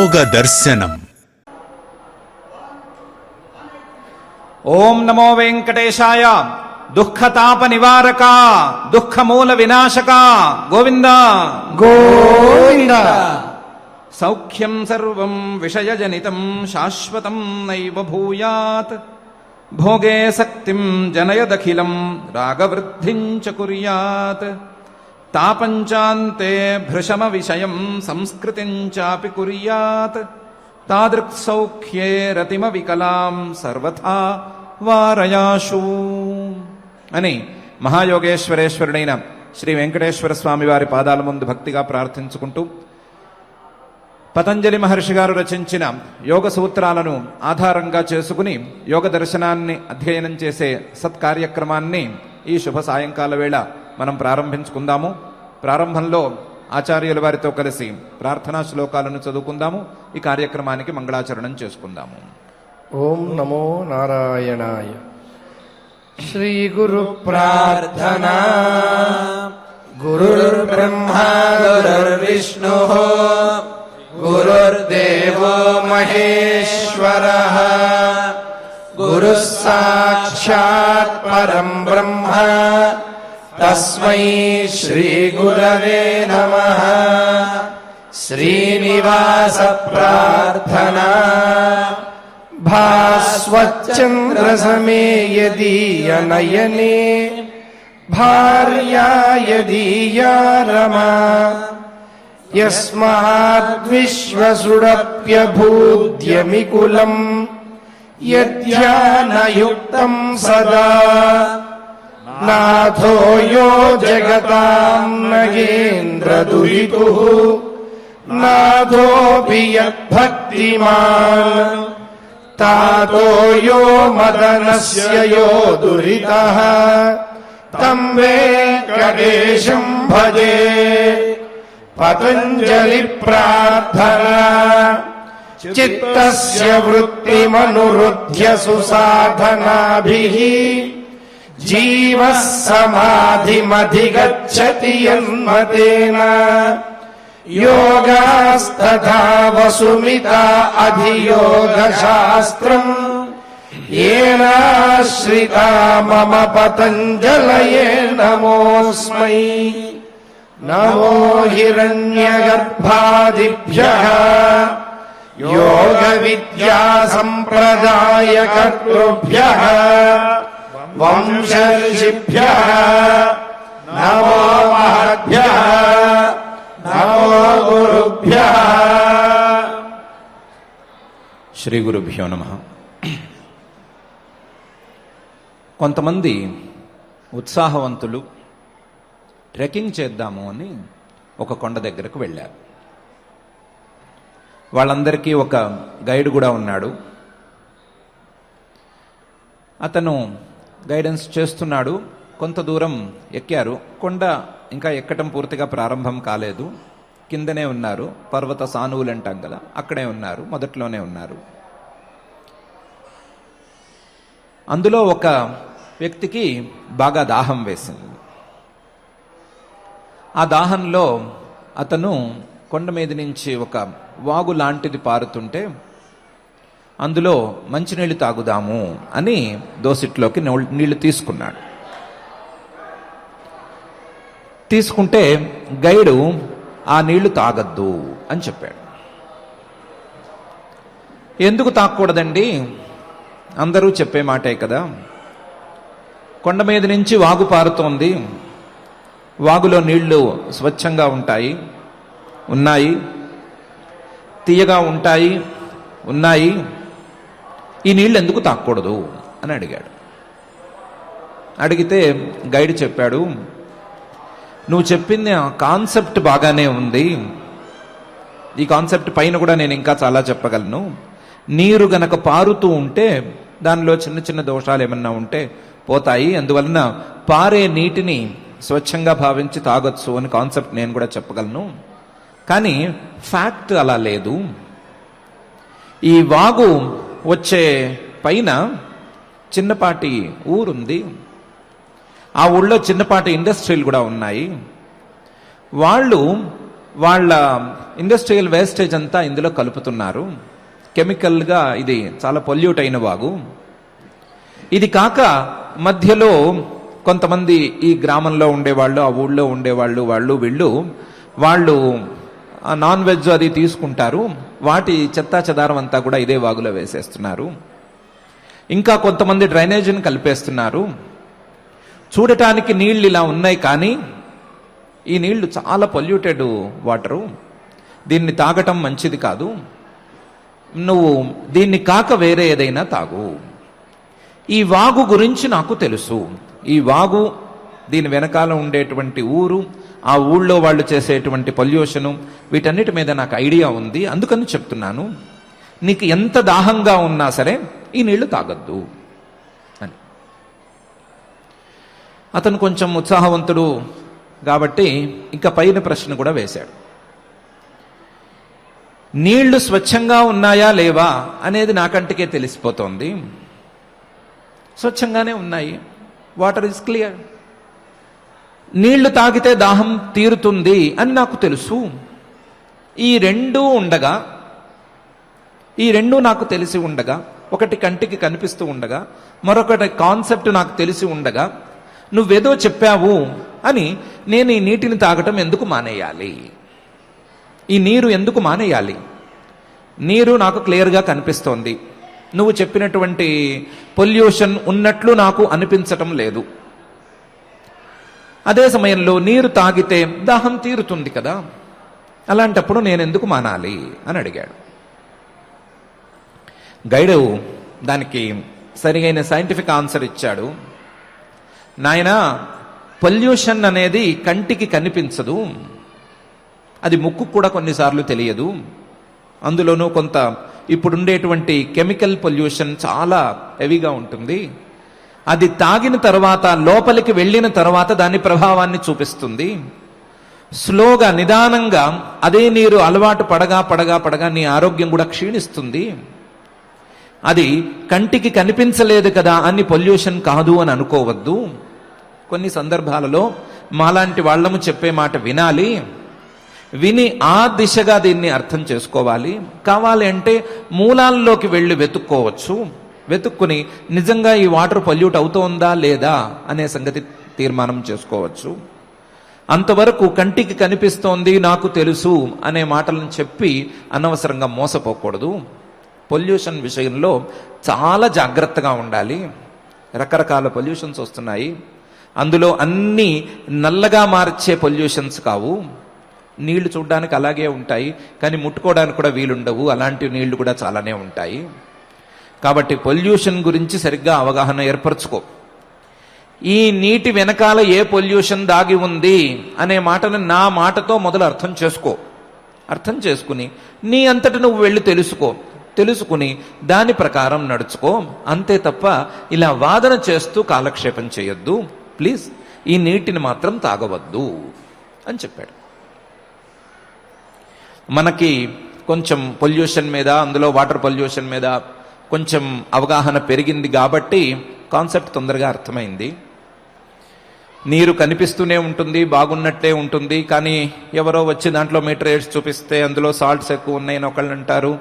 योग दर्शनम। ओम नमो वेंकटेशाय दुःखताप निवारका दुःख मूल विनाशका गोविंद गोविंद। सौख्यं सर्वं विषयजनितं शाश्वतं नैव भूयात् भोगे सक्तिं जनयदखिलं रागवृद्धिं च कुर्यात् तापञ्चान्ते भृशम विषयं संस्कृतिं चापि कुर्यात् तादृक्सौख्ये रतिम विकलां सर्वथा వారయాశు అని మహాయోగేశ్వరేశ్వరుడైన శ్రీ వెంకటేశ్వర స్వామి వారి పాదాల ముందు భక్తిగా ప్రార్థించుకుంటూ పతంజలి మహర్షి గారు రచించిన యోగ సూత్రాలను ఆధారంగా చేసుకుని యోగ దర్శనాన్ని అధ్యయనం చేసే సత్కార్యక్రమాన్ని ఈ శుభ సాయంకాల వేళ మనం ప్రారంభించుకుందాము. ప్రారంభంలో ఆచార్యుల వారితో కలిసి ప్రార్థనా శ్లోకాలను చదువుకుందాము. ఈ కార్యక్రమానికి మంగళాచరణం చేసుకుందాము. ఓం నమో నారాయణాయ. శ్రీ గురు ప్రార్థనా. గురుర్బ్రహ్మా గురుర్విష్ణుః గురుర్దేవో మహేశ్వరః గురుః సాక్షాత్ పరం బ్రహ్మ తస్మై శ్రీ గురవే నమః. శ్రీనివాస ప్రార్థనా. భాస్వచ్చంద్రసమే యదీయనయనే భార్యా యదీయా రమా యస్మాద్విశ్వసుడప్యభూద్యమికులం యధ్యానయుక్తం సదా నాథో యో జగతాం నగేంద్రదుహితుః నాథోపి యద్భక్తిమాన్ తాతో యో మదనస్య యో దురితః తం వెంకటేశం భజే. పతంజలి ప్రార్థనా. చిత్తస్య వృత్తిమనురుధ్య సుసాధనాభిః జీవః సమాధిమధిగచ్చతి యన్మతేన యోగాస్తథా వసుమితా అధియోగశాస్త్రం ఏనాశ్రితా మమ పతంజలయే నమోస్మై. నమో హిరణ్యగర్భాదిభ్యః యోగ విద్యా సంప్రదాయకర్తృభ్యః వంశర్షిభ్యః నమో మహద్భ్యః నమో గురుభ్యః. శ్రీ గురుభ్యో నమః. కొంతమంది ఉత్సాహవంతులు ట్రెక్కింగ్ చేద్దాము అని ఒక కొండ దగ్గరకు వెళ్ళారు. వాళ్ళందరికీ ఒక గైడ్ కూడా ఉన్నాడు. అతను గైడెన్స్ చేస్తున్నాడు. కొంత దూరం ఎక్కారు. కొండ ఇంకా ఎక్కటం పూర్తిగా ప్రారంభం కాలేదు. కిందనే ఉన్నారు. పర్వత సానువులు అంటాం కదా, అక్కడే ఉన్నారు. మొదట్లోనే ఉన్నారు. అందులో ఒక వ్యక్తికి బాగా దాహం వేసింది. ఆ దాహంలో అతను కొండ మీద నుంచి ఒక వాగు లాంటిది పారుతుంటే అందులో మంచినీళ్ళు తాగుదాము అని దోసిట్లోకి నీళ్లు తీసుకున్నాడు. తీసుకుంటే గైడు ఆ నీళ్లు తాగద్దు అని చెప్పాడు. ఎందుకు తాగకూడదండి? అందరూ చెప్పే మాటే కదా. కొండ మీద నుంచి వాగు పారుతోంది. వాగులో నీళ్లు స్వచ్ఛంగా ఉన్నాయి, తీయగా ఉన్నాయి. ఈ నీళ్లు ఎందుకు తాగకూడదు అని అడిగాడు. అడిగితే గైడ్ చెప్పాడు, నువ్వు చెప్పింది కాన్సెప్ట్ బాగానే ఉంది. ఈ కాన్సెప్ట్ పైన కూడా నేను ఇంకా చాలా చెప్పగలను. నీరు గనక పారుతూ ఉంటే దానిలో చిన్న చిన్న దోషాలు ఏమన్నా ఉంటే పోతాయి. అందువలన పారే నీటిని స్వచ్ఛంగా భావించి తాగొచ్చు అని కాన్సెప్ట్ నేను కూడా చెప్పగలను. కానీ ఫ్యాక్ట్ అలా లేదు. ఈ వాగు వచ్చే పైన చిన్నపాటి ఊరుంది. ఆ ఊళ్ళో చిన్నపాటి ఇండస్ట్రీలు కూడా ఉన్నాయి. వాళ్ళు వాళ్ళ ఇండస్ట్రియల్ వేస్టేజ్ అంతా ఇందులో కలుపుతున్నారు. కెమికల్గా ఇది చాలా పొల్యూట్ అయిన వాగు. ఇది కాక మధ్యలో కొంతమంది ఈ గ్రామంలో ఉండేవాళ్ళు, ఆ ఊళ్ళో ఉండేవాళ్ళు, వాళ్ళు నాన్ వెజ్ అది తీసుకుంటారు. వాటి చెత్తా చెదారం అంతా కూడా ఇదే వాగులో వేసేస్తున్నారు. ఇంకా కొంతమంది డ్రైనేజీని కలిపేస్తున్నారు. చూడటానికి నీళ్ళు ఇలా ఉన్నాయి, కానీ ఈ నీళ్లు చాలా పొల్యూటెడ్ వాటరు. దీన్ని తాగటం మంచిది కాదు. నువ్వు దీన్ని కాక వేరే ఏదైనా తాగు. ఈ వాగు గురించి నాకు తెలుసు. ఈ వాగు, దీని వెనకాల ఉండేటువంటి ఊరు, ఆ ఊళ్ళో వాళ్ళు చేసేటువంటి పొల్యూషను, వీటన్నిటి మీద నాకు ఐడియా ఉంది. అందుకని చెప్తున్నాను, నీకు ఎంత దాహంగా ఉన్నా సరే ఈ నీళ్లు తాగొద్దు అని. అతను కొంచెం ఉత్సాహవంతుడు కాబట్టి ఇంకా పైన ప్రశ్న కూడా వేశాడు. నీళ్లు స్వచ్ఛంగా ఉన్నాయా లేవా అనేది నాకంటికే తెలిసిపోతోంది. స్వచ్ఛంగానే ఉన్నాయి. Water is clear. నీళ్లు తాగితే దాహం తీరుతుంది అని నాకు తెలుసు. ఈ రెండూ నాకు తెలిసి ఉండగా, ఒకటి కంటికి కనిపిస్తూ ఉండగా, మరొకటి కాన్సెప్ట్ నాకు తెలిసి ఉండగా, నువ్వేదో చెప్పావు అని నేను ఈ నీటిని తాగటం ఎందుకు మానేయాలి? ఈ నీరు ఎందుకు మానేయాలి? నీరు నాకు క్లియర్గా కనిపిస్తోంది. నువ్వు చెప్పినటువంటి పొల్యూషన్ ఉన్నట్లు నాకు అనిపించటం లేదు. అదే సమయంలో నీరు తాగితే దాహం తీరుతుంది కదా, అలాంటప్పుడు నేను ఎందుకు మానాలి అని అడిగాడు. గైడు దానికి సరిగైన సైంటిఫిక్ ఆన్సర్ ఇచ్చాడు. నాయనా, పొల్యూషన్ అనేది కంటికి కనిపించదు, అది ముక్కు కూడా కొన్నిసార్లు తెలియదు. అందులోనూ కొంత ఇప్పుడుండేటువంటి కెమికల్ పొల్యూషన్ చాలా హెవీగా ఉంటుంది. అది తాగిన తర్వాత, లోపలికి వెళ్ళిన తర్వాత దాని ప్రభావాన్ని చూపిస్తుంది. స్లోగా, నిదానంగా అదే నీరు అలవాటు పడగా నీ ఆరోగ్యం కూడా క్షీణిస్తుంది. అది కంటికి కనిపించలేదు కదా అని పొల్యూషన్ కాదు అని అనుకోవద్దు. కొన్ని సందర్భాలలో మాలాంటి వాళ్ళము చెప్పే మాట వినాలి. విని ఆ దిశగా దీన్ని అర్థం చేసుకోవాలి. కావాలి అంటే మూలాల్లోకి వెళ్ళి వెతుక్కోవచ్చు. వెతుక్కుని నిజంగా ఈ వాటర్ పొల్యూట్ అవుతోందా లేదా అనే సంగతి తీర్మానం చేసుకోవచ్చు. అంతవరకు కంటికి కనిపిస్తోంది, నాకు తెలుసు అనే మాటలను చెప్పి అనవసరంగా మోసపోకూడదు. పొల్యూషన్ విషయంలో చాలా జాగ్రత్తగా ఉండాలి. రకరకాల పొల్యూషన్స్ వస్తున్నాయి. అందులో అన్నీ నల్లగా మార్చే పొల్యూషన్స్ కావు. నీళ్లు చూడడానికి అలాగే ఉంటాయి, కానీ ముట్టుకోవడానికి కూడా వీలుండవు. అలాంటి నీళ్లు కూడా చాలానే ఉంటాయి. కాబట్టి పొల్యూషన్ గురించి సరిగ్గా అవగాహన ఏర్పరచుకో. ఈ నీటి వెనకాల ఏ పొల్యూషన్ దాగి ఉంది అనే మాటను నా మాటతో మొదలు అర్థం చేసుకో. అర్థం చేసుకుని నీ అంతటి నువ్వు వెళ్ళి తెలుసుకుని దాని ప్రకారం నడుచుకో. అంతే తప్ప ఇలా వాదన చేస్తూ కాలక్షేపం చేయొద్దు. ప్లీజ్, ఈ నీటిని మాత్రం తాగవద్దు అని చెప్పాడు. మనకి కొంచెం పొల్యూషన్ మీద, అందులో వాటర్ పొల్యూషన్ మీద కొంచెం అవగాహన పెరిగింది కాబట్టి కాన్సెప్ట్ తొందరగా అర్థమైంది. నీరు కనిపిస్తూనే ఉంటుంది, బాగున్నట్టే ఉంటుంది, కానీ ఎవరో వచ్చి దాంట్లో మీటర్ వేసి చూపిస్తే అందులో సాల్ట్స్ ఎక్కువ ఉన్నాయని ఒకళ్ళు అంటారు,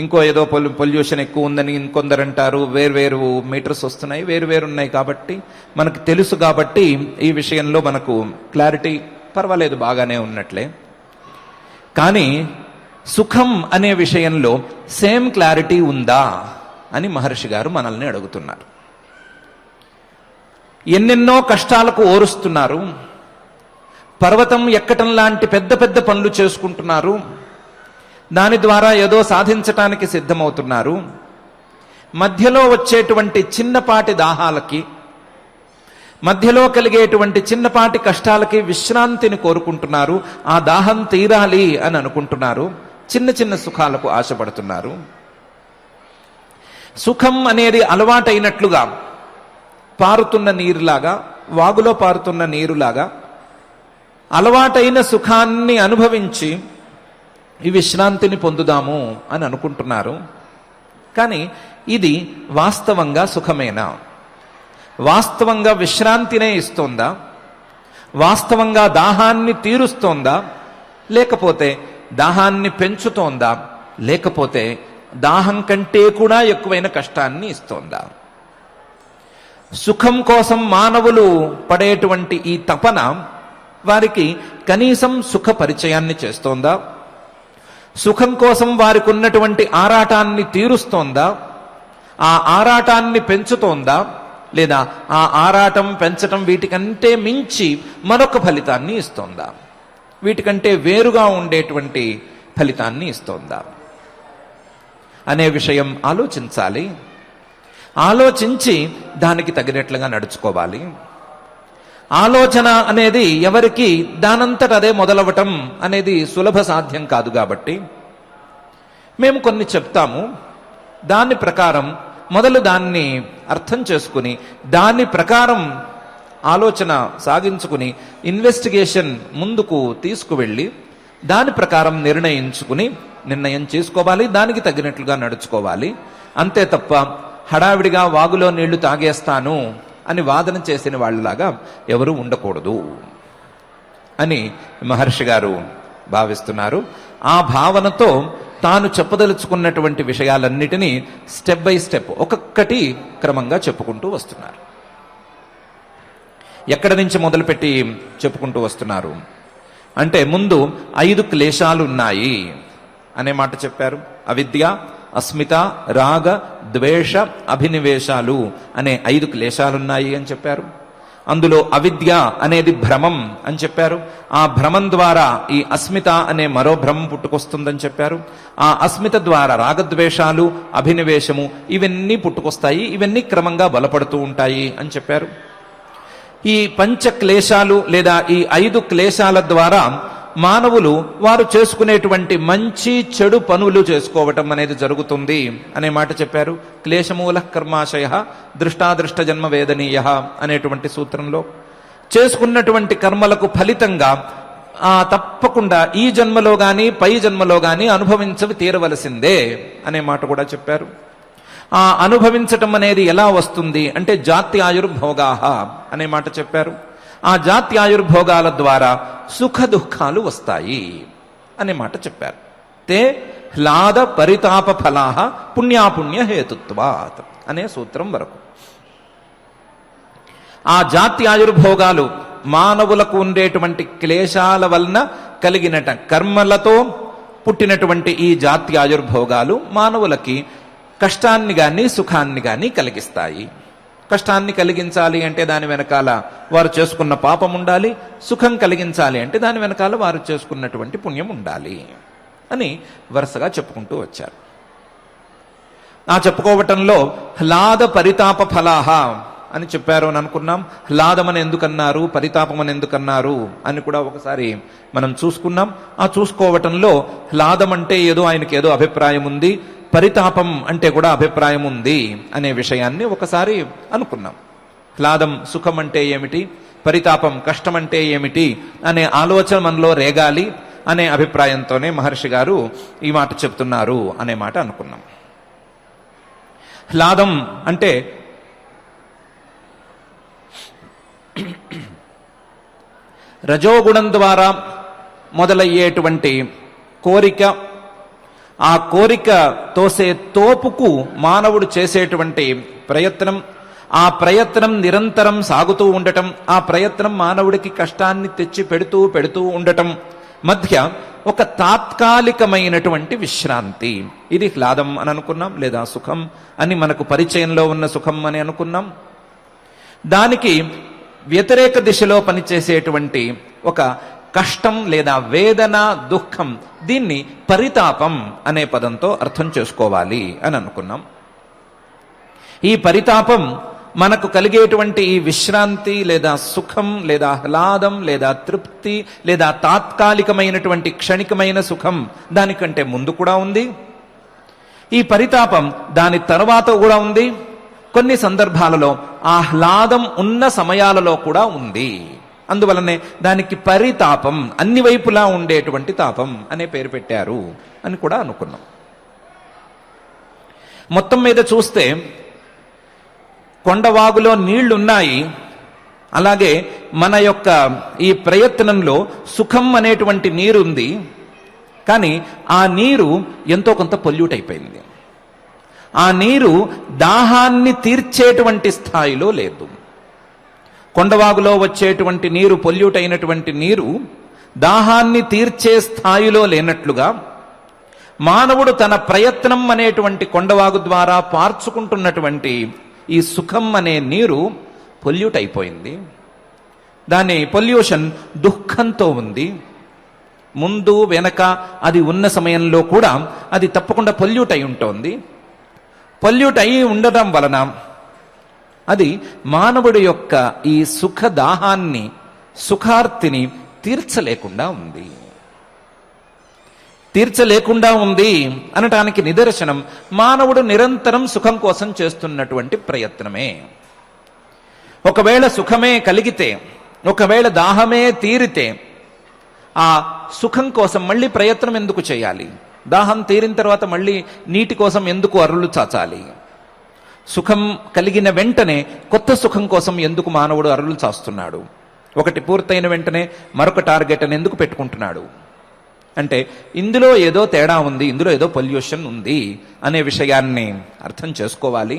ఇంకో ఏదో పొల్యూషన్ ఎక్కువ ఉందని ఇంకొందరు అంటారు. వేర్వేరు మీటర్స్ వస్తున్నాయి, వేరువేరు ఉన్నాయి. కాబట్టి మనకు తెలుసు, కాబట్టి ఈ విషయంలో మనకు క్లారిటీ పర్వాలేదు, బాగానే ఉన్నట్లే. కానీ సుఖం అనే విషయంలో సేమ్ క్లారిటీ ఉందా అని మహర్షి గారు మనల్ని అడుగుతున్నారు. ఎన్నెన్నో కష్టాలకు ఓరుస్తున్నారు. పర్వతం ఎక్కటం లాంటి పెద్ద పెద్ద పనులు చేసుకుంటున్నారు. దాని ద్వారా ఏదో సాధించటానికి సిద్ధమవుతున్నారు. మధ్యలో వచ్చేటువంటి చిన్నపాటి దాహాలకి, మధ్యలో కలిగేటువంటి చిన్నపాటి కష్టాలకి విశ్రాంతిని కోరుకుంటున్నారు. ఆ దాహం తీరాలి అని అనుకుంటున్నారు. చిన్న చిన్న సుఖాలకు ఆశపడుతున్నారు. సుఖం అనేది అలవాటైనట్లుగా పారుతున్న నీరులాగా, వాగులో పారుతున్న నీరులాగా అలవాటైన సుఖాన్ని అనుభవించి ఈ విశ్రాంతిని పొందుదాము అని అనుకుంటున్నారు. కానీ ఇది వాస్తవంగా సుఖమేనా? వాస్తవంగా విశ్రాంతినే ఇస్తోందా? వాస్తవంగా దాహాన్ని తీరుస్తోందా? లేకపోతే దాహాన్ని పెంచుతోందా, లేకపోతే దాహం కంటే కూడా ఎక్కువైన కష్టాన్ని ఇస్తోందా? సుఖం కోసం మానవులు పడేటువంటి ఈ తపన వారికి కనీసం సుఖ పరిచయాన్ని చేస్తోందా? సుఖం కోసం వారికి ఉన్నటువంటి ఆరాటాన్ని తీరుస్తోందా? ఆ ఆరాటాన్ని పెంచుతోందా? లేదా ఆ ఆరాటం పెంచటం వీటికంటే మించి మరొక ఫలితాన్ని ఇస్తోందా? వీటికంటే వేరుగా ఉండేటువంటి ఫలితాన్ని ఇస్తోందా అనే విషయం ఆలోచించాలి. ఆలోచించి దానికి తగినట్లుగా నడుచుకోవాలి. ఆలోచన అనేది ఎవరికి దానంతట అదే మొదలవటం అనేది సులభ సాధ్యం కాదు. కాబట్టి మేము కొన్ని చెప్తాము, దాని ప్రకారం మొదలు దాన్ని అర్థం చేసుకుని దాని ప్రకారం ఆలోచన సాగించుకుని ఇన్వెస్టిగేషన్ ముందుకు తీసుకువెళ్ళి దాని ప్రకారం నిర్ణయం చేసుకోవాలి, దానికి తగినట్లుగా నడుచుకోవాలి. అంతే తప్ప హడావిడిగా వాగులో నీళ్లు తాగేస్తాను అని వాదన చేసిన వాళ్ళలాగా ఎవరు ఉండకూడదు అని మహర్షి గారు భావిస్తున్నారు. ఆ భావనతో తాను చెప్పదలుచుకున్నటువంటి విషయాలన్నిటినీ స్టెప్ బై స్టెప్ ఒక్కొక్కటి క్రమంగా చెప్పుకుంటూ వస్తున్నారు. ఎక్కడి నుంచి మొదలుపెట్టి చెప్పుకుంటూ వస్తున్నారు అంటే, ముందు 5 క్లేశాలు ఉన్నాయి అనే మాట చెప్పారు. అవిద్య, అస్మిత, రాగ, ద్వేష, అభినివేశాలు అనే 5 క్లేశాలున్నాయి అని చెప్పారు. అందులో అవిద్య అనేది భ్రమం అని చెప్పారు. ఆ భ్రమం ద్వారా ఈ అస్మిత అనే మరో భ్రమం పుట్టుకొస్తుందని చెప్పారు. ఆ అస్మిత ద్వారా రాగద్వేషాలు, అభినివేశము ఇవన్నీ పుట్టుకొస్తాయి. ఇవన్నీ క్రమంగా బలపడుతూ ఉంటాయి అని చెప్పారు. ఈ పంచ క్లేశాలు లేదా ఈ 5 క్లేశాల ద్వారా మానవులు వారు చేసుకునేటువంటి మంచి చెడు పనులు చేసుకోవటం అనేది జరుగుతుంది అనే మాట చెప్పారు. క్లేశమూల కర్మాశయ దృష్టాదృష్ట జన్మ వేదనీయ అనేటువంటి సూత్రంలో చేసుకున్నటువంటి కర్మలకు ఫలితంగా తప్పకుండా ఈ జన్మలో గాని పై జన్మలో గాని అనుభవించవి తీరవలసిందే అనే మాట కూడా చెప్పారు. ఆ అనుభవించటం అనేది ఎలా వస్తుంది అంటే జాత్యాయుర్భోగాహ అనే మాట చెప్పారు. ఆ జాత్యాయుర్భోగాల ద్వారా సుఖ దుఃఖాలు వస్తాయి అనే మాట చెప్పారు. తే హ్లాద పరితాప ఫలాహ పుణ్యాపుణ్య హేతుత్వాత్ అనే సూత్రం వరకు ఆ జాత్యాయుర్భోగాలు మానవులకు ఉండేటువంటి క్లేశాల వలన కలిగినట కర్మలతో పుట్టినటువంటి ఈ జాత్యాయుర్భోగాలు మానవులకి కష్టాన్ని గాని సుఖాన్ని గాని కలిగిస్తాయి. కష్టాన్ని కలిగించాలి అంటే దాని వెనకాల వారు చేసుకున్న పాపం ఉండాలి, సుఖం కలిగించాలి అంటే దాని వెనకాల వారు చేసుకున్నటువంటి పుణ్యం ఉండాలి అని వరుసగా చెప్పుకుంటూ వచ్చారు. ఆ చెప్పుకోవటంలో హ్లాద పరితాప ఫలాహ అని చెప్పారు అని అనుకున్నాం. హ్లాదం అని ఎందుకన్నారు, పరితాపం అని ఎందుకన్నారు అని కూడా ఒకసారి మనం చూసుకున్నాం. ఆ చూసుకోవటంలో హ్లాదం అంటే ఏదో ఆయనకి ఏదో అభిప్రాయం ఉంది, పరితాపం అంటే కూడా అభిప్రాయం ఉంది అనే విషయాన్ని ఒకసారి అనుకున్నాం. హ్లాదం సుఖం అంటే ఏమిటి, పరితాపం కష్టం అంటే ఏమిటి అనే ఆలోచన మనలో రేగాలి అనే అభిప్రాయంతోనే మహర్షి గారు ఈ మాట చెప్తున్నారు అనే మాట అనుకున్నాం. హ్లాదం అంటే రజోగుణం ద్వారా మొదలయ్యేటువంటి కోరిక, ఆ కోరిక తోసే తోపుకు మానవుడు చేసేటువంటి ప్రయత్నం, ఆ ప్రయత్నం నిరంతరం సాగుతూ ఉండటం, ఆ ప్రయత్నం మానవుడికి కష్టాన్ని తెచ్చి పెడుతూ ఉండటం మధ్య ఒక తాత్కాలికమైనటువంటి విశ్రాంతి, ఇది హ్లాదం అని అనుకున్నాం. లేదా సుఖం అని మనకు పరిచయంలో ఉన్న సుఖం అని అనుకున్నాం. దానికి వ్యతిరేక దిశలో పనిచేసేటువంటి ఒక కష్టం లేదా వేదన, దుఃఖం, దీన్ని పరితాపం అనే పదంతో అర్థం చేసుకోవాలి అని అనుకున్నాం. ఈ పరితాపం మనకు కలిగేటువంటి ఈ విశ్రాంతి లేదా సుఖం లేదా ఆహ్లాదం లేదా తృప్తి లేదా తాత్కాలికమైనటువంటి క్షణికమైన సుఖం దానికంటే ముందు కూడా ఉంది. ఈ పరితాపం దాని తర్వాత కూడా ఉంది. కొన్ని సందర్భాలలో ఆహ్లాదం ఉన్న సమయాలలో కూడా ఉంది. అందువలనే దానికి పరితాపం, అన్ని వైపులా ఉండేటువంటి తాపం అనే పేరు పెట్టారు అని కూడా అనుకున్నాం. మొత్తం మీద చూస్తే కొండవాగులో నీళ్లున్నాయి, అలాగే మన యొక్క ఈ ప్రయత్నంలో సుఖం అనేటువంటి నీరు ఉంది, కానీ ఆ నీరు ఎంతో కొంత పొల్యూట్ అయిపోయింది. ఆ నీరు దాహాన్ని తీర్చేటువంటి స్థాయిలో లేదు. కొండవాగులో వచ్చేటువంటి నీరు, పొల్యూట్ అయినటువంటి నీరు దాహాన్ని తీర్చే స్థాయిలో లేనట్లుగా మానవుడు తన ప్రయత్నం అనేటువంటి కొండవాగు ద్వారా పార్చుకుంటున్నటువంటి ఈ సుఖం అనే నీరు పొల్యూట్ అయిపోయింది. దాని పొల్యూషన్ దుఃఖంతో ఉంది. ముందు వెనక అది ఉన్న సమయంలో కూడా అది తప్పకుండా పొల్యూట్ అయి ఉంటుంది. పొల్యూట్ అయి ఉండటం వలన అది మానవుడి యొక్క ఈ సుఖదాహాన్ని, సుఖార్తిని తీర్చలేకుండా ఉంది అనటానికి నిదర్శనం మానవుడు నిరంతరం సుఖం కోసం చేస్తున్నటువంటి ప్రయత్నమే. ఒకవేళ సుఖమే కలిగితే, ఒకవేళ దాహమే తీరితే ఆ సుఖం కోసం మళ్ళీ ప్రయత్నం ఎందుకు చేయాలి? దాహం తీరిన తర్వాత మళ్ళీ నీటి కోసం ఎందుకు అరులు చాచాలి? సుఖం కలిగిన వెంటనే కొత్త సుఖం కోసం ఎందుకు మానవుడు అరులు చాస్తున్నాడు? ఒకటి పూర్తయిన వెంటనే మరొక టార్గెట్ అని ఎందుకు పెట్టుకుంటున్నాడు? అంటే ఇందులో ఏదో తేడా ఉంది, ఇందులో ఏదో పొల్యూషన్ ఉంది అనే విషయాన్ని అర్థం చేసుకోవాలి.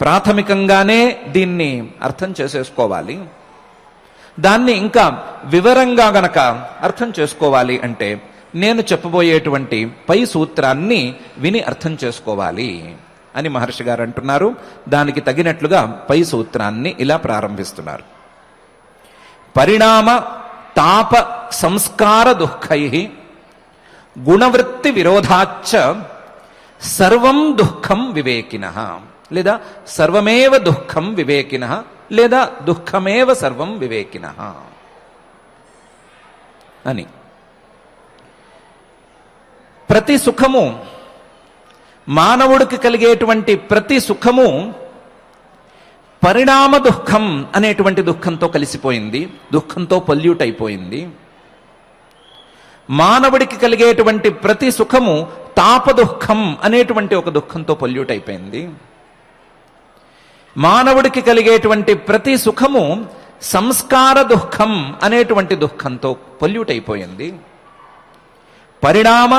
ప్రాథమికంగానే దీన్ని అర్థం చేసేసుకోవాలి. దాన్ని ఇంకా వివరంగా గనక అర్థం చేసుకోవాలి అంటే నేను చెప్పబోయేటువంటి పై సూత్రాన్ని విని అర్థం చేసుకోవాలి అని మహర్షి గారు అంటున్నారు. దానికి తగినట్లుగా పై సూత్రాన్ని ఇలా ప్రారంభిస్తున్నారు. పరిణామ తాప సంస్కార దుఃఖై గుణవృత్తి విరోధాచ్చ సర్వం దుఃఖం వివేకినః, లేదా సర్వమేవ దుఃఖం వివేకినః, లేదా దుఃఖమేవ సర్వం వివేకినః అని. ప్రతి సుఖము, మానవుడికి కలిగేటువంటి ప్రతి సుఖము పరిణామ దుఃఖం అనేటువంటి దుఃఖంతో కలిసిపోయింది, దుఃఖంతో పొల్యూట్ అయిపోయింది. మానవుడికి కలిగేటువంటి ప్రతి సుఖము తాప దుఃఖం అనేటువంటి ఒక దుఃఖంతో పొల్యూట్ అయిపోయింది. మానవుడికి కలిగేటువంటి ప్రతి సుఖము సంస్కార దుఃఖం అనేటువంటి దుఃఖంతో పొల్యూట్ అయిపోయింది. పరిణామ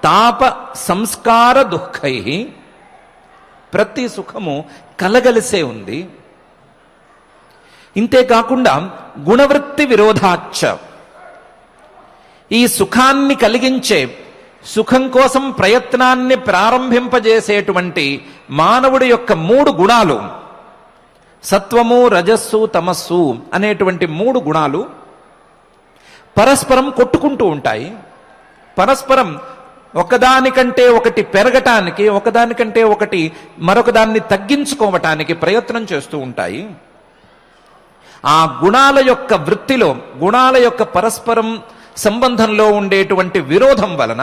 తాప సంస్కార దుఃఖై ప్రతి సుఖము కలగలిసే ఉంది. ఇంతేకాకుండా గుణవృత్తి విరోధాచ్చ, ఈ సుఖాన్ని కలిగించే, సుఖం కోసం ప్రయత్నాన్ని ప్రారంభింపజేసేటువంటి మానవుడి యొక్క 3 గుణాలు, సత్వము, రజస్సు, తమస్సు అనేటువంటి 3 గుణాలు పరస్పరం కొట్టుకుంటూ ఉంటాయి. పరస్పరం ఒకదానికంటే ఒకటి పెరగటానికి, ఒకదానికంటే ఒకటి మరొకదాన్ని తగ్గించుకోవటానికి ప్రయత్నం చేస్తూ ఉంటాయి. ఆ గుణాల యొక్క వృత్తిలో, గుణాల యొక్క పరస్పరం సంబంధంలో ఉండేటువంటి విరోధం వలన,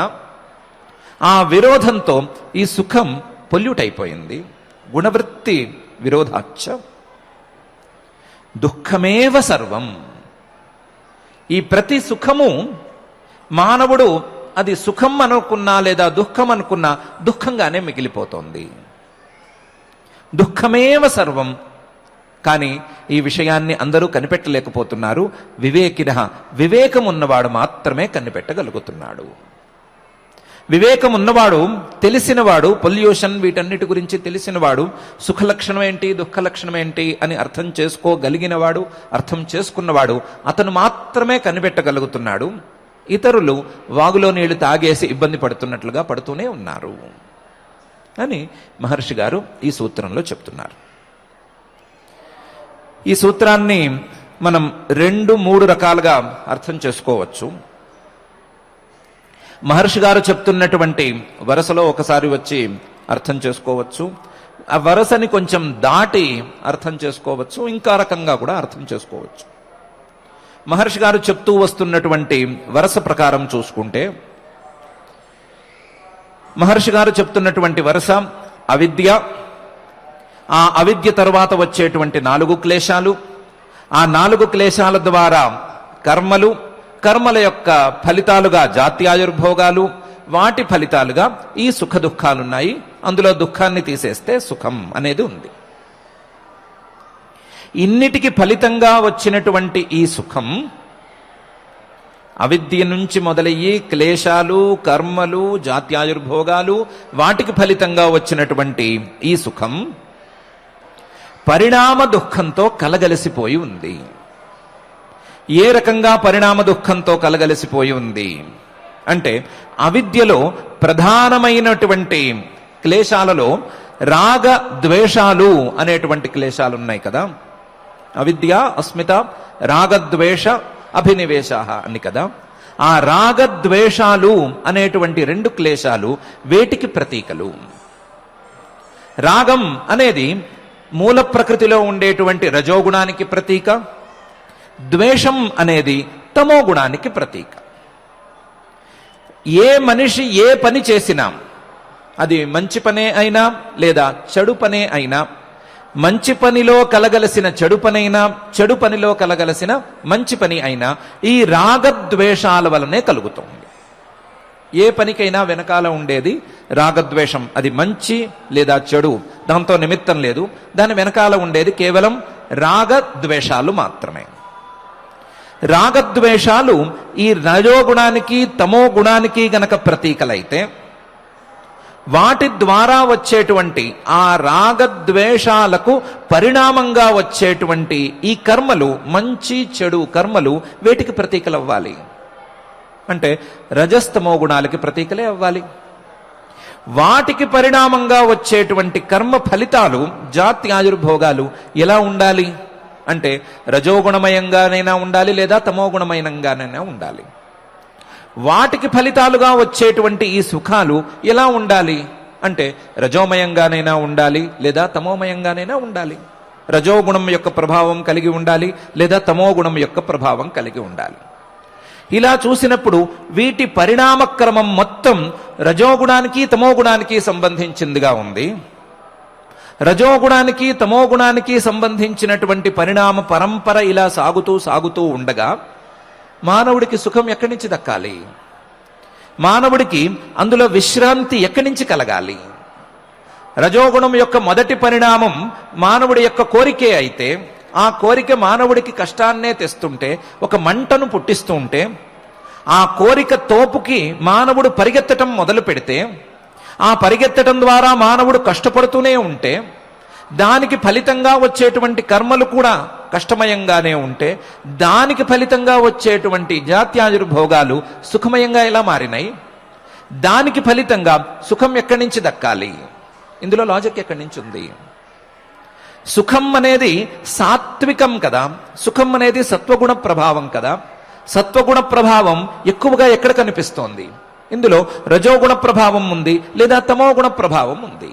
ఆ విరోధంతో ఈ సుఖం పొల్యూట్ అయిపోయింది. గుణవృత్తి విరోధాచ్చ దుఃఖమేవ సర్వం. ఈ ప్రతి సుఖము మానవుడు అది సుఖం అనుకున్నా లేదా దుఃఖం అనుకున్నా దుఃఖంగానే మిగిలిపోతోంది. దుఃఖమేవ సర్వం. కానీ ఈ విషయాన్ని అందరూ కనిపెట్టలేకపోతున్నారు. వివేకినః, వివేకం ఉన్నవాడు మాత్రమే కనిపెట్టగలుగుతున్నాడు. వివేకం ఉన్నవాడు, తెలిసినవాడు, పొల్యూషన్ వీటన్నిటి గురించి తెలిసినవాడు, సుఖ లక్షణం ఏంటి, దుఃఖ లక్షణం ఏంటి అని అర్థం చేసుకోగలిగినవాడు, అర్థం చేసుకున్నవాడు, అతను మాత్రమే కనిపెట్టగలుగుతున్నాడు. ఇతరులు వాగులో నీళ్లు తాగేసి ఇబ్బంది పడుతున్నట్లుగా పడుతూనే ఉన్నారు అని మహర్షి గారు ఈ సూత్రంలో చెప్తున్నారు. ఈ సూత్రాన్ని మనం 2-3 రకాలుగా అర్థం చేసుకోవచ్చు. మహర్షి గారు చెప్తున్నటువంటి వరసలో ఒకసారి వచ్చి అర్థం చేసుకోవచ్చు, ఆ వరసని కొంచెం దాటి అర్థం చేసుకోవచ్చు, ఇంకా రకంగా కూడా అర్థం చేసుకోవచ్చు. మహర్షి గారు చెప్తూ వస్తున్నటువంటి వరస ప్రకారం చూసుకుంటే, మహర్షి గారు చెప్తున్నటువంటి వరస అవిద్య, ఆ అవిద్య తరువాత వచ్చేటువంటి 4 క్లేశాలు, ఆ 4 క్లేశాల ద్వారా కర్మలు, కర్మల యొక్క ఫలితాలుగా జాత్యాయుర్భోగాలు, వాటి ఫలితాలుగా ఈ సుఖ దుఃఖాలున్నాయి. అందులో దుఃఖాన్ని తీసేస్తే సుఖం అనేది ఉంది. ఇన్నిటికి ఫలితంగా వచ్చినటువంటి ఈ సుఖం అవిద్య నుంచి మొదలయ్యి క్లేశాలు, కర్మలు, జాత్యాయుర్భోగాలు, వాటికి ఫలితంగా వచ్చినటువంటి ఈ సుఖం పరిణామ దుఃఖంతో కలగలిసిపోయి ఉంది. ఏ రకంగా పరిణామ దుఃఖంతో కలగలిసిపోయి ఉంది అంటే, అవిద్యలో ప్రధానమైనటువంటి క్లేశాలలో రాగ ద్వేషాలు అనేటువంటి క్లేశాలు ఉన్నాయి కదా. అవిద్య, అస్మిత, రాగద్వేష అభినివేశ అని కదా. ఆ రాగద్వేషాలు అనేటువంటి రెండు క్లేశాలు వేటికి ప్రతీకలు. రాగం అనేది మూల ప్రకృతిలో ఉండేటువంటి రజోగుణానికి ప్రతీక, ద్వేషం అనేది తమో గుణానికి ప్రతీక. ఏ మనిషి ఏ పని చేసినా, అది మంచి పనే అయినా లేదా చెడు పనే అయినా, మంచి పనిలో కలగలసిన చెడు పనైనా, చెడు పనిలో కలగలసిన మంచి పని అయినా ఈ రాగద్వేషాల వలనే కలుగుతుంది. ఏ పనికైనా వెనకాల ఉండేది రాగద్వేషం. అది మంచి లేదా చెడు, దాంతో నిమిత్తం లేదు. దాని వెనకాల ఉండేది కేవలం రాగద్వేషాలు మాత్రమే. రాగద్వేషాలు ఈ రజోగుణానికి తమో గుణానికి గనక ప్రతీకలైతే, వాటి ద్వారా వచ్చేటువంటి ఆ రాగద్వేషాలకు పరిణామంగా వచ్చేటువంటి ఈ కర్మలు, మంచి చెడు కర్మలు వేటికి ప్రతీకలు అవ్వాలి అంటే రజస్తమో గుణాలకి ప్రతీకలే అవ్వాలి. వాటికి పరిణామంగా వచ్చేటువంటి కర్మ ఫలితాలు, జాత్యాయుర్భోగాలు ఎలా ఉండాలి అంటే రజోగుణమయంగానైనా ఉండాలి లేదా తమోగుణమయంగానైనా ఉండాలి. వాటికి ఫలితాలుగా వచ్చేటువంటి ఈ సుఖాలు ఎలా ఉండాలి అంటే రజోమయంగానైనా ఉండాలి లేదా తమోమయంగానైనా ఉండాలి. రజోగుణం యొక్క ప్రభావం కలిగి ఉండాలి లేదా తమోగుణం యొక్క ప్రభావం కలిగి ఉండాలి. ఇలా చూసినప్పుడు వీటి పరిణామక్రమం మొత్తం రజోగుణానికి తమోగుణానికి సంబంధించిందిగా ఉంది. రజోగుణానికి తమోగుణానికి సంబంధించినటువంటి పరిణామ పరంపర ఇలా సాగుతూ ఉండగా మానవుడికి సుఖం ఎక్కడి నుంచి దక్కాలి? మానవుడికి అందులో విశ్రాంతి ఎక్కడి నుంచి కలగాలి? రజోగుణం యొక్క మొదటి పరిణామం మానవుడి యొక్క కోరికే అయితే, ఆ కోరిక మానవుడికి కష్టాన్నే తెస్తుంటే, ఒక మంటను పుట్టిస్తూ ఉంటే, ఆ కోరిక తోపుకి మానవుడు పరిగెత్తటం మొదలు పెడితే, ఆ పరిగెత్తటం ద్వారా మానవుడు కష్టపడుతూనే ఉంటే, దానికి ఫలితంగా వచ్చేటువంటి కర్మలు కూడా కష్టమయంగానే ఉంటే, దానికి ఫలితంగా వచ్చేటువంటి జాత్యాయుర్భోగాలు సుఖమయంగా ఎలా మారినాయి? దానికి ఫలితంగా సుఖం ఎక్కడి నుంచి దక్కాలి? ఇందులో లాజిక్ ఎక్కడి నుంచి ఉంది? సుఖం అనేది సాత్వికం కదా, సుఖం అనేది సత్వగుణ ప్రభావం కదా. సత్వగుణ ప్రభావం ఎక్కువగా ఎక్కడ కనిపిస్తోంది? ఇందులో రజోగుణ ప్రభావం ఉంది లేదా తమోగుణ ప్రభావం ఉంది.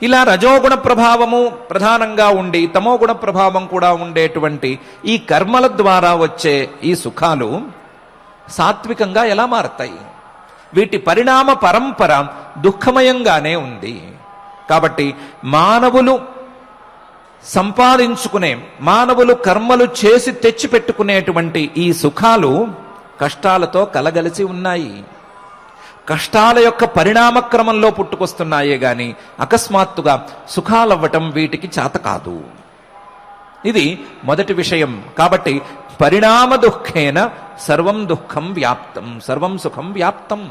ఇలా రజోగుణ ప్రభావము ప్రధానంగా ఉండి తమోగుణ ప్రభావం కూడా ఉండేటువంటి ఈ కర్మల ద్వారా వచ్చే ఈ సుఖాలు సాత్వికంగా ఎలా మారతాయి? వీటి పరిణామ పరంపర దుఃఖమయంగానే ఉంది. కాబట్టి మానవులు సంపాదించుకునే, మానవులు కర్మలు చేసి తెచ్చిపెట్టుకునేటువంటి ఈ సుఖాలు కష్టాలతో కలగలిసి ఉన్నాయి. కష్టాల యొక్క పరిణామక్రమంలో పుట్టుకొస్తున్నాయే గాని అకస్మాత్తుగా సుఖాలవ్వటం వీటికి చేత కాదు. ఇది మొదటి విషయం. కాబట్టి పరిణామ దుఃఖేన సర్వం దుఃఖం వ్యాప్తం, సర్వం సుఖం వ్యాప్తం.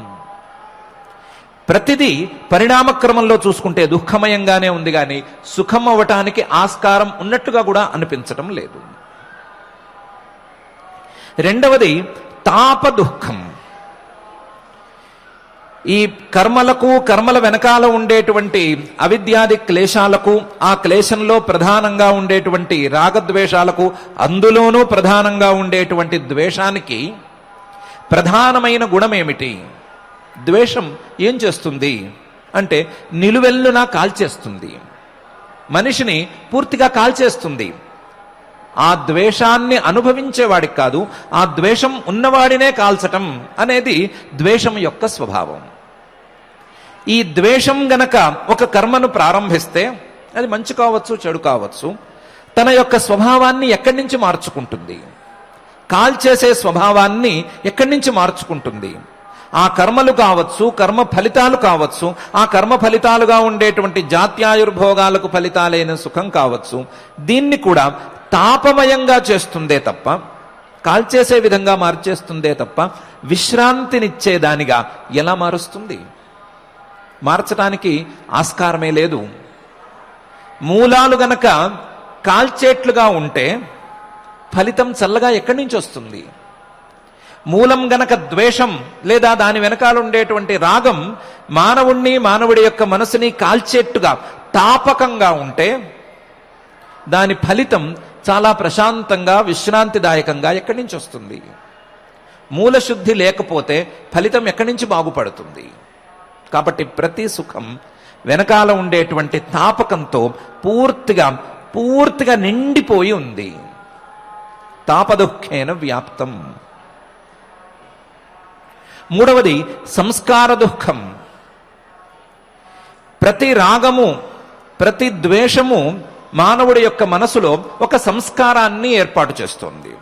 ప్రతిదీ పరిణామక్రమంలో చూసుకుంటే దుఃఖమయంగానే ఉంది కానీ సుఖం అవ్వటానికి ఆస్కారం ఉన్నట్టుగా కూడా అనిపించటం లేదు. రెండవది తాప దుఃఖం. ఈ కర్మలకు, కర్మల వెనకాల ఉండేటువంటి అవిద్యాది క్లేశాలకు, ఆ క్లేశంలో ప్రధానంగా ఉండేటువంటి రాగద్వేషాలకు, అందులోనూ ప్రధానంగా ఉండేటువంటి ద్వేషానికి ప్రధానమైన గుణమేమిటి? ద్వేషం ఏం చేస్తుంది అంటే నిలువెల్లునా కాల్చేస్తుంది, మనిషిని పూర్తిగా కాల్చేస్తుంది. ఆ ద్వేషాన్ని అనుభవించేవాడికి కాదు, ఆ ద్వేషం ఉన్నవాడినే కాల్చటం అనేది ద్వేషం యొక్క స్వభావం. ఈ ద్వేషం గనక ఒక కర్మను ప్రారంభిస్తే, అది మంచి కావచ్చు చెడు కావచ్చు, తన యొక్క స్వభావాన్ని ఎక్కడి నుంచి మార్చుకుంటుంది? కాల్చేసే స్వభావాన్ని ఎక్కడి నుంచి మార్చుకుంటుంది? ఆ కర్మలు కావచ్చు, కర్మ ఫలితాలు కావచ్చు, ఆ కర్మ ఫలితాలుగా ఉండేటువంటి జాత్యాయుర్భోగాలకు ఫలితాలైన సుఖం కావచ్చు, దీన్ని కూడా తాపమయంగా చేస్తుందే తప్ప, కాల్చేసే విధంగా మార్చేస్తుందే తప్ప విశ్రాంతినిచ్చేదానిగా ఎలా మారుస్తుంది? మార్చడానికి ఆస్కారమే లేదు. మూలాలు గనక కాల్చేట్లుగా ఉంటే ఫలితం చల్లగా ఎక్కడి నుంచి వస్తుంది? మూలం గనక ద్వేషం లేదా దాని వెనకాల ఉండేటువంటి రాగం మానవుడి యొక్క మనసుని కాల్చేట్టుగా తాపకంగా ఉంటే దాని ఫలితం చాలా ప్రశాంతంగా విశ్రాంతిదాయకంగా ఎక్కడి నుంచి వస్తుంది? మూలశుద్ధి లేకపోతే ఫలితం ఎక్కడి నుంచి బాగుపడుతుంది? కాబట్టి ప్రతి సుఖం వెనకాల ఉండేటువంటి తాపకంతో పూర్తిగా నిండిపోయి ఉంది. తాపదుఃఖేన వ్యాప్తం. మూడవది సంస్కార దుఃఖం. ప్రతి రాగము, ప్రతి ద్వేషము మానవుడి యొక్క మనసులో ఒక సంస్కారాన్ని ఏర్పాటు చేస్తుంది.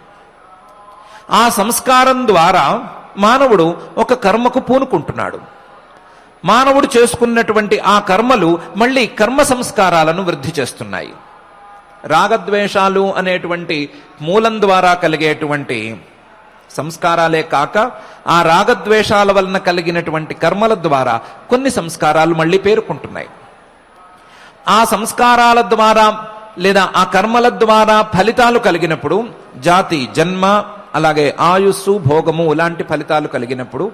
ఆ సంస్కారం ద్వారా మానవుడు ఒక కర్మకు పూనుకుంటున్నాడు. మానవుడు చేసుకున్నటువంటి ఆ కర్మలు మళ్ళీ కర్మ సంస్కారాలను వృద్ధి చేస్తున్నాయి. రాగద్వేషాలు అనేటువంటి మూలం ద్వారా కలిగేటువంటి సంస్కారాలే కాక ఆ రాగద్వేషాల వలన కలిగినటువంటి కర్మల ద్వారా కొన్ని సంస్కారాలు మళ్ళీ పేరుకుంటున్నాయి. ఆ సంస్కారాల ద్వారా లేదా ఆ కర్మల ద్వారా ఫలితాలు కలిగినప్పుడు జాతి, జన్మ, అలాగే ఆయుస్సు, భోగము ఇలాంటి ఫలితాలు కలిగినప్పుడు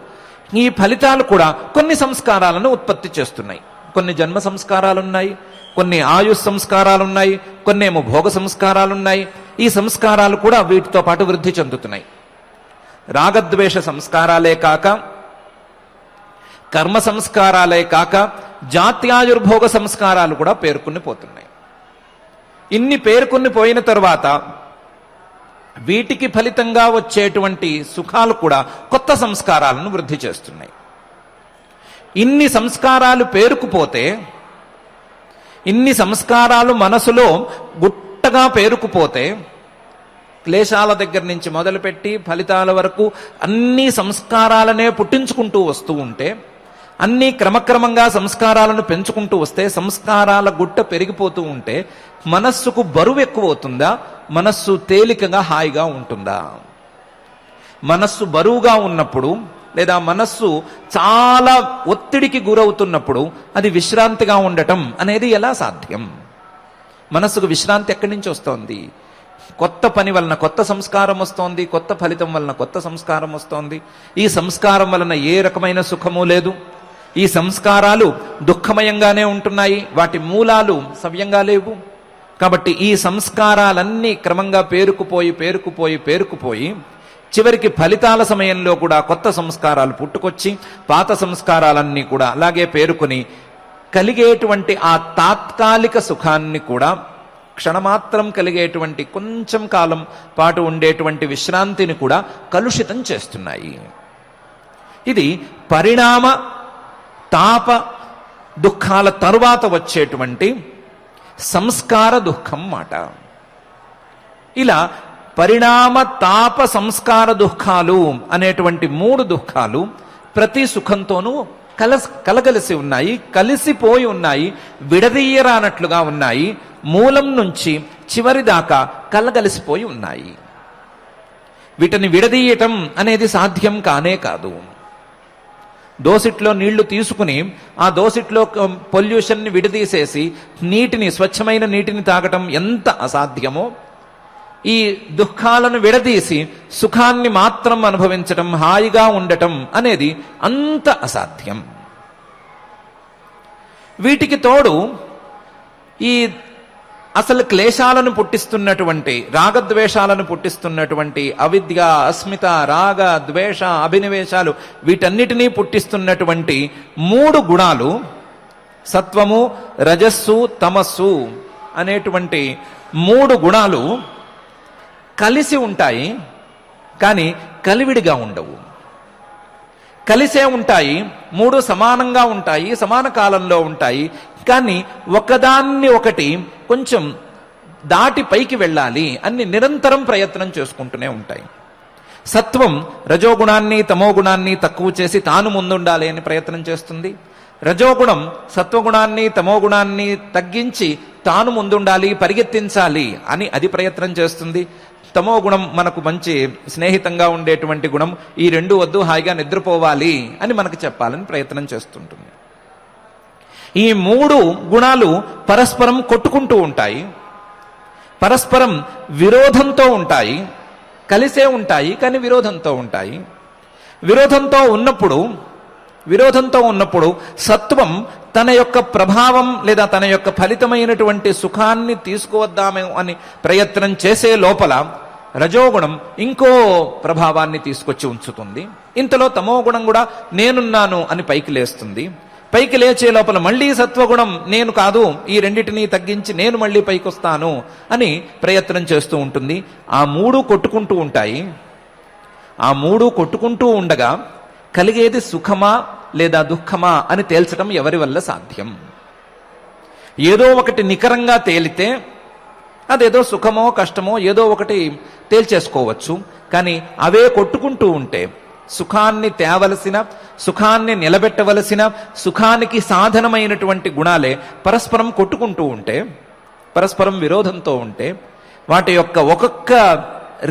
ఈ ఫలితాలు కూడా కొన్ని సంస్కారాలను ఉత్పత్తి చేస్తున్నాయి. కొన్ని జన్మ సంస్కారాలున్నాయి, కొన్ని ఆయుష్ సంస్కారాలున్నాయి, కొన్ని ఏమో భోగ సంస్కారాలున్నాయి. ఈ సంస్కారాలు కూడా వీటితో పాటు వృద్ధి చెందుతున్నాయి. రాగద్వేష సంస్కారాలే కాక, కర్మ సంస్కారాలే కాక జాత్యాయుర్భోగ సంస్కారాలు కూడా పేర్కొని పోతున్నాయి. ఇన్ని పేర్కొని పోయిన తరువాత వీటికి ఫలితంగా వచ్చేటువంటి సుఖాలు కూడా కొత్త సంస్కారాలను వృద్ధి చేస్తున్నాయి. ఇన్ని సంస్కారాలు పేరుకుపోతే, ఇన్ని సంస్కారాలు మనసులో గుట్టగా పేరుకుపోతే, క్లేశాల దగ్గర నుంచి మొదలుపెట్టి ఫలితాల వరకు అన్ని సంస్కారాలనే పుట్టించుకుంటూ వస్తూ ఉంటే, అన్ని క్రమక్రమంగా సంస్కారాలను పెంచుకుంటూ వస్తే, సంస్కారాల గుట్ట పెరిగిపోతూ ఉంటే మనస్సుకు బరువు ఎక్కువ అవుతుందా? మనస్సు తేలికగా హాయిగా ఉంటుందా? మనస్సు బరువుగా ఉన్నప్పుడు లేదా మనస్సు చాలా ఒత్తిడికి గురవుతున్నప్పుడు అది విశ్రాంతిగా ఉండటం అనేది ఎలా సాధ్యం? మనస్సుకు విశ్రాంతి ఎక్కడి నుంచి వస్తోంది? కొత్త పని వలన కొత్త సంస్కారం వస్తోంది, కొత్త ఫలితం వలన కొత్త సంస్కారం వస్తోంది. ఈ సంస్కారం వలన ఏ రకమైన సుఖము లేదు. ఈ సంస్కారాలు దుఃఖమయంగానే ఉంటున్నాయి, వాటి మూలాలు సవ్యంగా లేవు. కాబట్టి ఈ సంస్కారాలన్నీ క్రమంగా పేరుకుపోయి చివరికి ఫలితాల సమయంలో కూడా కొత్త సంస్కారాలు పుట్టుకొచ్చి పాత సంస్కారాలన్నీ కూడా అలాగే పేరుకొని కలిగేటువంటి ఆ తాత్కాలిక సుఖాన్ని కూడా, క్షణమాత్రం కలిగేటువంటి కొంచెం కాలం పాటు ఉండేటువంటి విశ్రాంతిని కూడా కలుషితం చేస్తున్నాయి. ఇది పరిణామ తాప దుఃఖాల తరువాత వచ్చేటువంటి సంస్కార దుఃఖం మాట. ఇలా పరిణామ తాప సంస్కార దుఃఖాలు అనేటువంటి మూడు దుఃఖాలు ప్రతి సుఖంతోనూ కలగలిసి ఉన్నాయి, కలిసిపోయి ఉన్నాయి, విడదీయరానట్లుగా ఉన్నాయి, మూలం నుంచి చివరి దాకా కలగలిసిపోయి ఉన్నాయి. వీటిని విడదీయటం అనేది సాధ్యం కానే కాదు. దోసిట్లో నీళ్లు తీసుకుని ఆ దోసిట్లో పొల్యూషన్ని విడదీసేసి స్వచ్ఛమైన నీటిని తాగటం ఎంత అసాధ్యమో, ఈ దుఃఖాలను విడదీసి సుఖాన్ని మాత్రం అనుభవించటం, హాయిగా ఉండటం అనేది అంత అసాధ్యం. వీటికి తోడు ఈ అసలు క్లేశాలను పుట్టిస్తున్నటువంటి, రాగద్వేషాలను పుట్టిస్తున్నటువంటి అవిద్య, అస్మిత, రాగ, ద్వేష, అభినివేశాలు వీటన్నిటినీ పుట్టిస్తున్నటువంటి మూడు గుణాలు, సత్వము, రజస్సు, తమస్సు అనేటువంటి మూడు గుణాలు కలిసి ఉంటాయి, కానీ కలివిడిగా ఉండవు. కలిసే ఉంటాయి, మూడు సమానంగా ఉంటాయి, సమాన కాలంలో ఉంటాయి, కానీ ఒకదాన్ని ఒకటి కొంచెం దాటి పైకి వెళ్ళాలి అని నిరంతరం ప్రయత్నం చేసుకుంటూనే ఉంటాయి. సత్వం రజోగుణాన్ని తమోగుణాన్ని తక్కువ చేసి తాను ముందుండాలి అని ప్రయత్నం చేస్తుంది. రజోగుణం సత్వగుణాన్ని తమోగుణాన్ని తగ్గించి తాను ముందుండాలి, పరిగెత్తించాలి అని అది ప్రయత్నం చేస్తుంది. తమోగుణం మనకు మంచి స్నేహితంగా ఉండేటువంటి గుణం, ఈ రెండు వద్దు, హాయిగా నిద్రపోవాలి అని మనకు చెప్పాలని ప్రయత్నం చేస్తుంటుంది. ఈ మూడు గుణాలు పరస్పరం కొట్టుకుంటూ ఉంటాయి, పరస్పరం విరోధంతో ఉంటాయి, కలిసే ఉంటాయి కానీ విరోధంతో ఉంటాయి. విరోధంతో ఉన్నప్పుడు సత్వం తన యొక్క ప్రభావం లేదా తన యొక్క ఫలితమైనటువంటి సుఖాన్ని తీసుకువద్దామే అని ప్రయత్నం చేసే లోపల రజోగుణం ఇంకో ప్రభావాన్ని తీసుకొచ్చి ఉంచుతుంది. ఇంతలో తమోగుణం కూడా నేనున్నాను అని పైకి లేస్తుంది. పైకి లేచే లోపల మళ్ళీ సత్వగుణం నేను కాదు, ఈ రెండిటిని తగ్గించి నేను మళ్ళీ పైకి వస్తాను అని ప్రయత్నం చేస్తూ ఉంటుంది. ఆ మూడు కొట్టుకుంటూ ఉంటాయి. ఆ మూడు కొట్టుకుంటూ ఉండగా కలిగేది సుఖమా లేదా దుఃఖమా అని తేల్చడం ఎవరి వల్ల సాధ్యం? ఏదో ఒకటి నికరంగా తేలితే అదేదో సుఖమో కష్టమో ఏదో ఒకటి తేల్చేసుకోవచ్చు. కానీ అవే కొట్టుకుంటూ ఉంటే సుఖాన్ని తేవలసిన, సుఖాన్ని నిలబెట్టవలసిన, సుఖానికి సాధనమైనటువంటి గుణాలే పరస్పరం కొట్టుకుంటూ ఉంటే, పరస్పరం విరోధంతో ఉంటే, వాటి యొక్క ఒక్కొక్క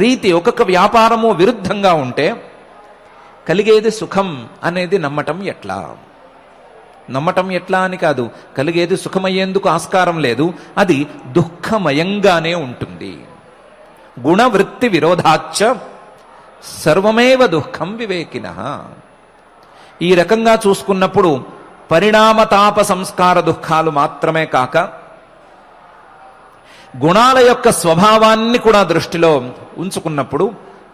రీతి ఒక్కొక్క వ్యాపారము విరుద్ధంగా ఉంటే కలిగేది సుఖం అనేది నమ్మటం ఎట్లా? నమ్మటం ఎట్లా అని కాదు, కలిగేది సుఖమయ్యేందుకు ఆస్కారం లేదు, అది దుఃఖమయంగానే ఉంటుంది. గుణవృత్తి విరోధాచ్చ సర్వమేవ దుఃఖం వివేకినః. ఈ రకంగా చూసుకున్నప్పుడు పరిణామతాప సంస్కార దుఃఖాలు మాత్రమే కాక గుణాల యొక్క స్వభావాన్ని కూడా దృష్టిలో ఉంచుకున్నప్పుడు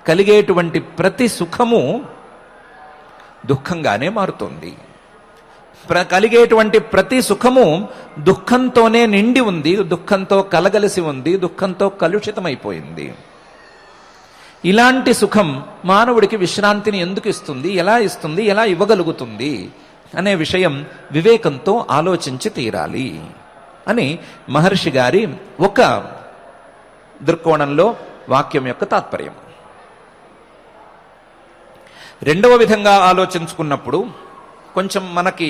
కలిగేటువంటి ప్రతి సుఖము దుఃఖంగానే మారుతుంది. కలిగేటువంటి ప్రతి సుఖము దుఃఖంతోనే నిండి ఉంది, దుఃఖంతో కలగలిసి ఉంది, దుఃఖంతో కలుషితమైపోయింది. ఇలాంటి సుఖం మానవుడికి విశ్రాంతిని ఎందుకు ఇస్తుంది, ఎలా ఇస్తుంది, ఎలా ఇవ్వగలుగుతుంది అనే విషయం వివేకంతో ఆలోచించి తీరాలి అని మహర్షి గారి ఒక దృక్కోణంలో వాక్యం యొక్క తాత్పర్యం. రెండవ విధంగా ఆలోచించుకున్నప్పుడు, కొంచెం మనకి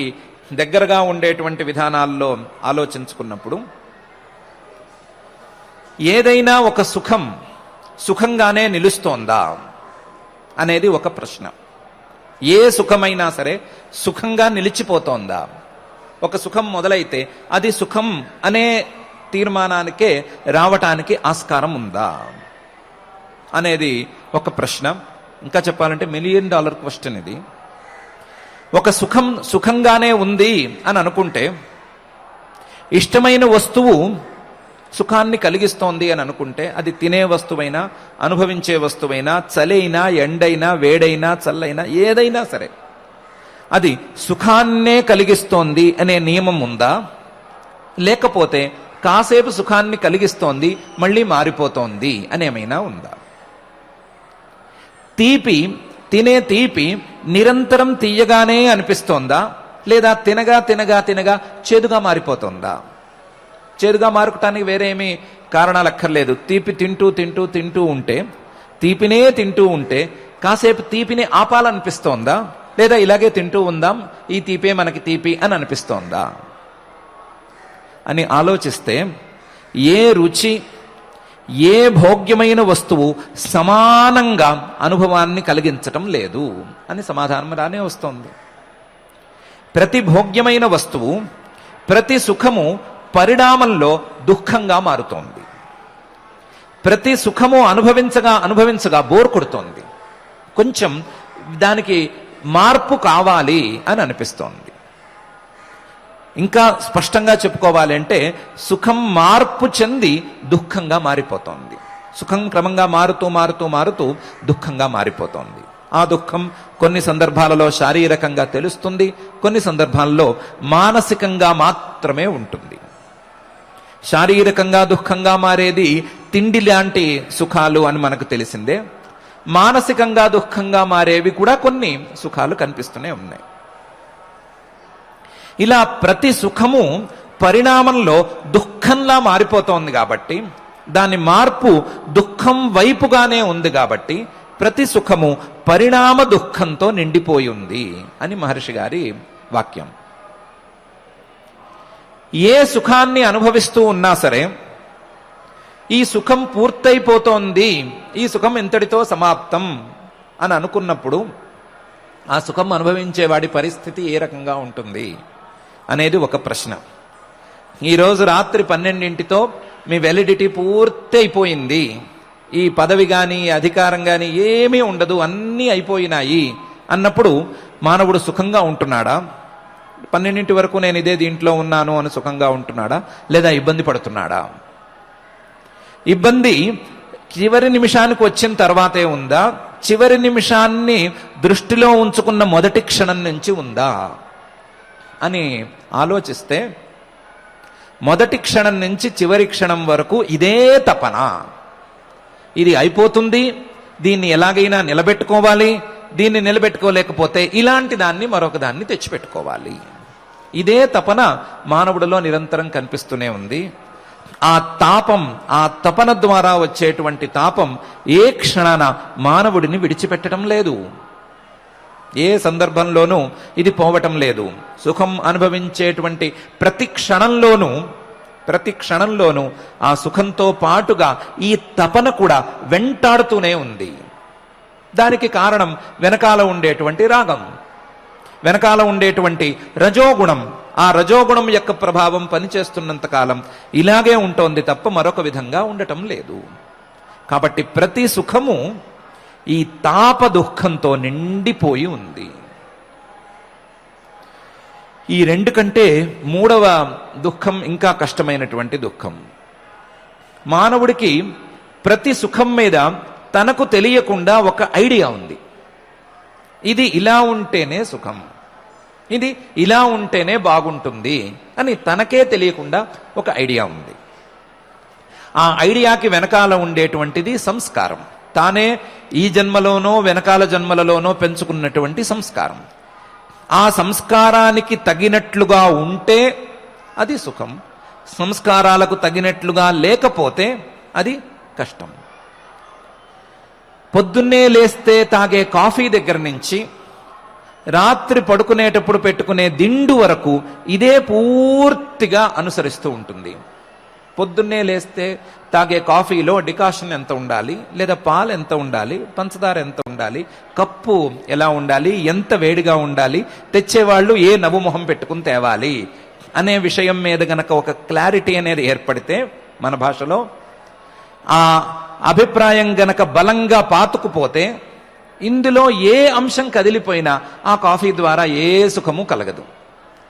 దగ్గరగా ఉండేటువంటి విధానాల్లో ఆలోచించుకున్నప్పుడు, ఏదైనా ఒక సుఖం సుఖంగానే నిలుస్తోందా అనేది ఒక ప్రశ్న. ఏ సుఖమైనా సరే సుఖంగా నిలిచిపోతోందా? ఒక సుఖం మొదలైతే అది సుఖం అనే తీర్మానానికే రావటానికి ఆస్కారం ఉందా అనేది ఒక ప్రశ్న. ఇంకా చెప్పాలంటే $1 మిలియన్ క్వశ్చన్ ఇది. ఒక సుఖం సుఖంగానే ఉంది అని అనుకుంటే, ఇష్టమైన వస్తువు సుఖాన్ని కలిగిస్తోంది అని అనుకుంటే, అది తినే వస్తువైనా అనుభవించే వస్తువైనా చలైనా ఎండైనా వేడైనా చల్లైనా ఏదైనా సరే అది సుఖాన్నే కలిగిస్తోంది అనే నియమం ఉందా? లేకపోతే కాసేపు సుఖాన్ని కలిగిస్తోంది మళ్ళీ మారిపోతోంది అనేమైనా ఉందా? తినే తీపి నిరంతరం తీయగానే అనిపిస్తోందా, లేదా తినగా తినగా తినగా చేదుగా మారిపోతుందా? చేదుగా మారుకోవటానికి వేరే ఏమీ కారణాలు అక్కర్లేదు. తీపి తింటూ తింటూ తింటూ ఉంటే, తీపినే తింటూ ఉంటే కాసేపు తీపిని ఆపాలనిపిస్తోందా, లేదా ఇలాగే తింటూ ఉందాం, ఈ తీపే మనకి తీపి అని అనిపిస్తోందా అని ఆలోచిస్తే, ఏ రుచి ఏ భోగ్యమైన వస్తువు సమానంగా అనుభవాన్ని కలిగించటం లేదు అని సమాధానం రానే వస్తోంది. ప్రతి భోగ్యమైన వస్తువు, ప్రతి సుఖము పరిణామంలో దుఃఖంగా మారుతోంది. ప్రతి సుఖము అనుభవించగా బోర్ కొడుతోంది. కొంచెం దానికి మార్పు కావాలి అని అనిపిస్తోంది. ఇంకా స్పష్టంగా చెప్పుకోవాలి అంటే, సుఖం మార్పు చెంది దుఃఖంగా మారిపోతోంది. సుఖం క్రమంగా మారుతూ మారుతూ మారుతూ దుఃఖంగా మారిపోతోంది. ఆ దుఃఖం కొన్ని సందర్భాలలో శారీరకంగా తెలుస్తుంది, కొన్ని సందర్భాల్లో మానసికంగా మాత్రమే ఉంటుంది. శారీరకంగా దుఃఖంగా మారేది తిండి లాంటి సుఖాలు అని మనకు తెలిసిందే. మానసికంగా దుఃఖంగా మారేవి కూడా కొన్ని సుఖాలు కనిపిస్తూనే ఉన్నాయి. ఇలా ప్రతి సుఖము పరిణామంలో దుఃఖంలా మారిపోతోంది కాబట్టి, దాని మార్పు దుఃఖం వైపుగానే ఉంది కాబట్టి, ప్రతి సుఖము పరిణామ దుఃఖంతో నిండిపోయి ఉంది అని మహర్షి గారి వాక్యం. ఏ సుఖాన్ని అనుభవిస్తూ ఉన్నా సరే ఈ సుఖం పూర్తయిపోతోంది, ఈ సుఖం ఇంతటితో సమాప్తం అని అనుకున్నప్పుడు ఆ సుఖం అనుభవించేవాడి పరిస్థితి ఏ రకంగా ఉంటుంది అనేది ఒక ప్రశ్న. ఈరోజు రాత్రి 12ంటితో మీ వ్యాలిడిటీ పూర్తి అయిపోయింది, ఈ పదవి కానీ అధికారం కానీ ఏమీ ఉండదు, అన్నీ అయిపోయినాయి అన్నప్పుడు మానవుడు సుఖంగా ఉంటున్నాడా? 12ంటి వరకు నేను ఇదే దీంట్లో ఉన్నాను అని సుఖంగా ఉంటున్నాడా, లేదా ఇబ్బంది పడుతున్నాడా? ఇబ్బంది చివరి నిమిషానికి వచ్చిన తర్వాతే ఉందా, చివరి నిమిషాన్ని దృష్టిలో ఉంచుకున్న మొదటి క్షణం నుంచి ఉందా అని ఆలోచిస్తే మొదటి క్షణం నుంచి చివరి క్షణం వరకు ఇదే తపన. ఇది అయిపోతుంది, దీన్ని ఎలాగైనా నిలబెట్టుకోవాలి, దీన్ని నిలబెట్టుకోలేకపోతే ఇలాంటి దాన్ని మరొక దాన్ని తెచ్చిపెట్టుకోవాలి. ఇదే తపన మానవుడిలో నిరంతరం కనిపిస్తూనే ఉంది. ఆ తాపం, ఆ తపన ద్వారా వచ్చేటువంటి తాపం ఏ క్షణాన మానవుడిని విడిచిపెట్టడం లేదు, ఏ సందర్భంలోనూ ఇది పోవటం లేదు. సుఖం అనుభవించేటువంటి ప్రతి క్షణంలోనూ ఆ సుఖంతో పాటుగా ఈ తపన కూడా వెంటాడుతూనే ఉంది. దానికి కారణం వెనకాల ఉండేటువంటి రాగం, వెనకాల ఉండేటువంటి రజోగుణం. ఆ రజోగుణం యొక్క ప్రభావం పనిచేస్తున్నంత కాలం ఇలాగే ఉంటోంది తప్ప మరొక విధంగా ఉండటం లేదు. కాబట్టి ప్రతి సుఖము ఈ తాప దుఃఖంతో నిండిపోయి ఉంది. ఈ రెండు కంటే మూడవ దుఃఖం ఇంకా కష్టమైనటువంటి దుఃఖం. మానవుడికి ప్రతి సుఖం మీద తనకు తెలియకుండా ఒక ఐడియా ఉంది. ఇది ఇలా ఉంటేనే సుఖం, ఇది ఇలా ఉంటేనే బాగుంటుంది అని తనకే తెలియకుండా ఒక ఐడియా ఉంది. ఆ ఐడియాకి వెనకాల ఉండేటువంటిది సంస్కారం. తానే ఈ జన్మలోనో వెనకాల జన్మలలోనో పెంచుకున్నటువంటి సంస్కారం. ఆ సంస్కారానికి తగినట్లుగా ఉంటే అది సుఖం, సంస్కారాలకు తగినట్లుగా లేకపోతే అది కష్టం. పొద్దున్నే లేస్తే తాగే కాఫీ దగ్గర నుంచి రాత్రి పడుకునేటప్పుడు పెట్టుకునే దిండు వరకు ఇదే పూర్తిగా అనుసరిస్తూ ఉంటుంది. పొద్దున్నే లేస్తే తాగే కాఫీలో డికాషన్ ఎంత ఉండాలి, లేదా పాలు ఎంత ఉండాలి, పంచదార ఎంత ఉండాలి, కప్పు ఎలా ఉండాలి, ఎంత వేడిగా ఉండాలి, తెచ్చేవాళ్ళు ఏ నవ్వుమొహం పెట్టుకుని తేవాలి అనే విషయం మీద గనక ఒక క్లారిటీ అనేది ఏర్పడితే మన భాషలో, ఆ అభిప్రాయం గనక బలంగా పాతుకుపోతే ఇందులో ఏ అంశం కదిలిపోయినా ఆ కాఫీ ద్వారా ఏ సుఖము కలగదు.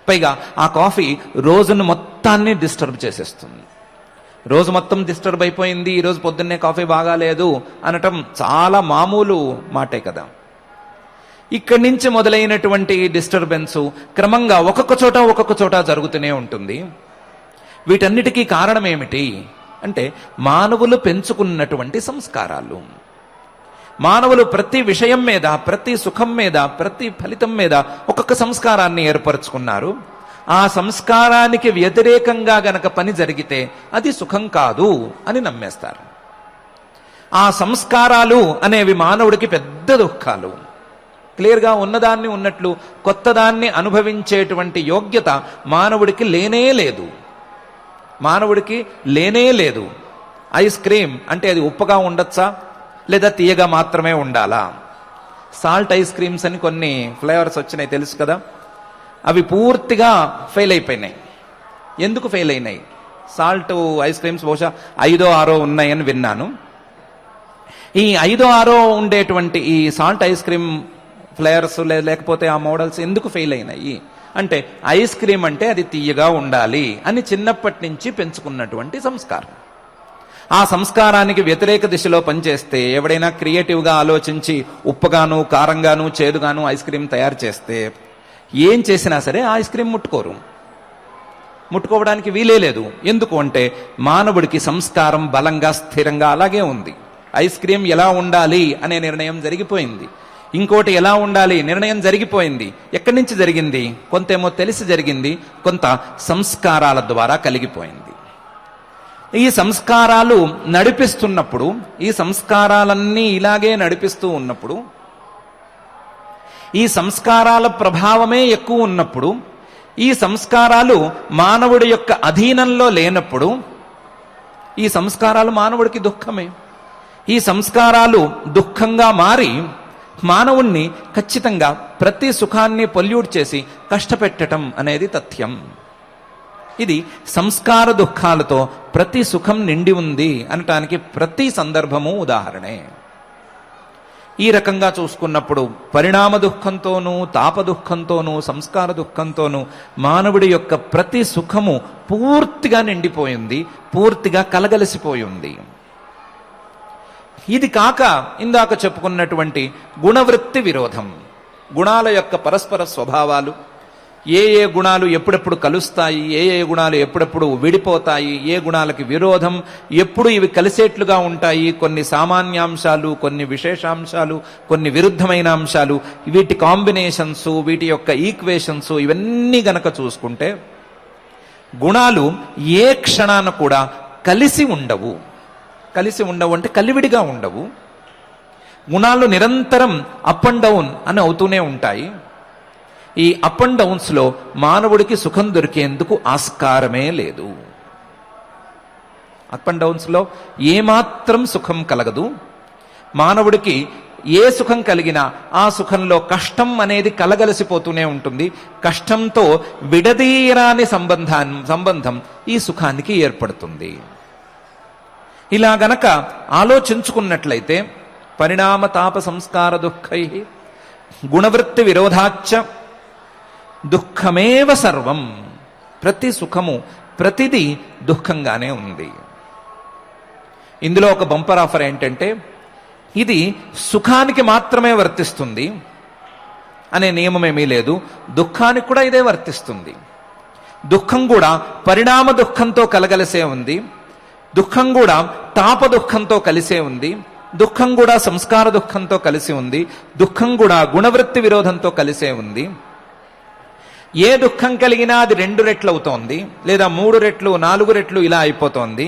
పైగా ఆ కాఫీ రోజును మొత్తాన్ని డిస్టర్బ్ చేసేస్తుంది. రోజు మొత్తం డిస్టర్బ్ అయిపోయింది, ఈరోజు పొద్దున్నే కాఫీ బాగాలేదు అనటం చాలా మామూలు మాటే కదా. ఇక్కడి నుంచి మొదలైనటువంటి డిస్టర్బెన్సు క్రమంగా ఒక్కొక్క చోట జరుగుతూనే ఉంటుంది. వీటన్నిటికీ కారణం ఏమిటి అంటే మానవులు పెంచుకున్నటువంటి సంస్కారాలు. మానవులు ప్రతి విషయం మీద, ప్రతి సుఖం మీద, ప్రతి ఫలితం మీద ఒక్కొక్క సంస్కారాన్ని ఏర్పరచుకున్నారు. ఆ సంస్కారానికి వ్యతిరేకంగా గనక పని జరిగితే అది సుఖం కాదు అని నమ్మేస్తారు. ఆ సంస్కారాలు అనేవి మానవుడికి పెద్ద దుఃఖాలు. క్లియర్గా ఉన్నదాన్ని ఉన్నట్లు కొత్తదాన్ని అనుభవించేటువంటి యోగ్యత మానవుడికి లేనే లేదు. ఐస్ క్రీమ్ అంటే అది ఉప్పగా ఉండొచ్చా, లేదా తీయగా మాత్రమే ఉండాలా? సాల్ట్ ఐస్ క్రీమ్స్ అని కొన్ని ఫ్లేవర్స్ వచ్చినాయి, తెలుసు కదా. అవి పూర్తిగా ఫెయిల్ అయిపోయినాయి. ఎందుకు ఫెయిల్ అయినాయి? సాల్ట్ ఐస్ క్రీమ్స్ బహుశా 5, 6 ఉన్నాయని విన్నాను. ఈ 5, 6 ఉండేటువంటి ఈ సాల్ట్ ఐస్ క్రీమ్ ఫ్లేవర్స్ లేకపోతే ఆ మోడల్స్ ఎందుకు ఫెయిల్ అయినాయి అంటే, ఐస్ క్రీమ్ అంటే అది తీయగా ఉండాలి అని చిన్నప్పటి నుంచి పెంచుకున్నటువంటి సంస్కారం. ఆ సంస్కారానికి వ్యతిరేక దిశలో పనిచేస్తే, ఎవడైనా క్రియేటివ్గా ఆలోచించి ఉప్పుగాను, కారంగాను, చేదుగాను ఐస్ క్రీమ్ తయారు చేస్తే ఏం చేసినా సరే ఆ ఐస్ క్రీమ్ ముట్టుకోవడానికి వీలే లేదు. ఎందుకు అంటే మానవుడికి సంస్కారం బలంగా స్థిరంగా అలాగే ఉంది. ఐస్ క్రీమ్ ఎలా ఉండాలి అనే నిర్ణయం జరిగిపోయింది, ఇంకోటి ఎలా ఉండాలి నిర్ణయం జరిగిపోయింది. ఎక్కడి నుంచి జరిగింది? కొంతేమో తెలిసి జరిగింది, కొంత సంస్కారాల ద్వారా కలిగిపోయింది. ఈ సంస్కారాలు నడిపిస్తున్నప్పుడు, ఈ సంస్కారాలన్నీ ఇలాగే నడిపిస్తూ ఉన్నప్పుడు, ఈ సంస్కారాల ప్రభావమే ఎక్కువ ఉన్నప్పుడు, ఈ సంస్కారాలు మానవుడి యొక్క అధీనంలో లేనప్పుడు, ఈ సంస్కారాలు మానవుడికి దుఃఖమే. ఈ సంస్కారాలు దుఃఖంగా మారి మానవుణ్ణి ఖచ్చితంగా ప్రతి సుఖాన్ని పొల్యూట్ చేసి కష్టపెట్టడం అనేది తథ్యం. ఇది సంస్కార దుఃఖాలతో ప్రతి సుఖం నిండి ఉంది అనటానికి ప్రతి సందర్భము ఉదాహరణే. ఈ రకంగా చూసుకున్నప్పుడు పరిణామ దుఃఖంతోనూ, తాప దుఃఖంతోనూ, సంస్కార దుఃఖంతోనూ మానవుడి యొక్క ప్రతి సుఖము పూర్తిగా నిండిపోయింది, పూర్తిగా కలగలిసిపోయింది. ఇది కాక ఇందాక చెప్పుకున్నటువంటి గుణవృత్తి విరోధం, గుణాల యొక్క పరస్పర స్వభావాలు, ఏ ఏ గుణాలు ఎప్పుడెప్పుడు కలుస్తాయి, ఏ ఏ గుణాలు ఎప్పుడెప్పుడు విడిపోతాయి, ఏ గుణాలకి విరోధం, ఎప్పుడు ఇవి కలిసేట్లుగా ఉంటాయి, కొన్ని సామాన్యాంశాలు, కొన్ని విశేషాంశాలు, కొన్ని విరుద్ధమైన అంశాలు, వీటి కాంబినేషన్స్, వీటి యొక్క ఈక్వేషన్స్, ఇవన్నీ గనక చూసుకుంటే గుణాలు ఏ క్షణాన కూడా కలిసి ఉండవు. కలిసి ఉండవు అంటే కలివిడిగా ఉండవు. గుణాలు నిరంతరం అప్ అండ్ డౌన్ అని అవుతూనే ఉంటాయి. ఈ అప్ అండ్ డౌన్స్లో మానవుడికి సుఖం దొరికేందుకు ఆస్కారమే లేదు. అప్ అండ్ డౌన్స్లో ఏమాత్రం సుఖం కలగదు. మానవుడికి ఏ సుఖం కలిగినా ఆ సుఖంలో కష్టం అనేది కలగలిసిపోతూనే ఉంటుంది. కష్టంతో విడదీయరాని సంబంధం ఈ సుఖానికి ఏర్పడుతుంది. ఇలా గనక ఆలోచించుకున్నట్లయితే పరిణామ తాప సంస్కార దుఃఖై గుణవృత్తి విరోధాచ్చ దుఃఖమేవ సర్వం, ప్రతి సుఖము ప్రతిదీ దుఃఖంగానే ఉంది. ఇందులో ఒక బంపర్ ఆఫర్ ఏంటంటే ఇది సుఖానికి మాత్రమే వర్తిస్తుంది అనే నియమమేమీ లేదు, దుఃఖానికి కూడా ఇదే వర్తిస్తుంది. దుఃఖం కూడా పరిణామ దుఃఖంతో కలగలిసే ఉంది, దుఃఖం కూడా తాప దుఃఖంతో కలిసే ఉంది, దుఃఖం కూడా సంస్కార దుఃఖంతో కలిసి ఉంది, దుఃఖం కూడా గుణవృత్తి విరోధంతో కలిసే ఉంది. ఏ దుఃఖం కలిగినా అది 2 రెట్లు అవుతోంది, లేదా 3 రెట్లు, 4 రెట్లు ఇలా అయిపోతోంది.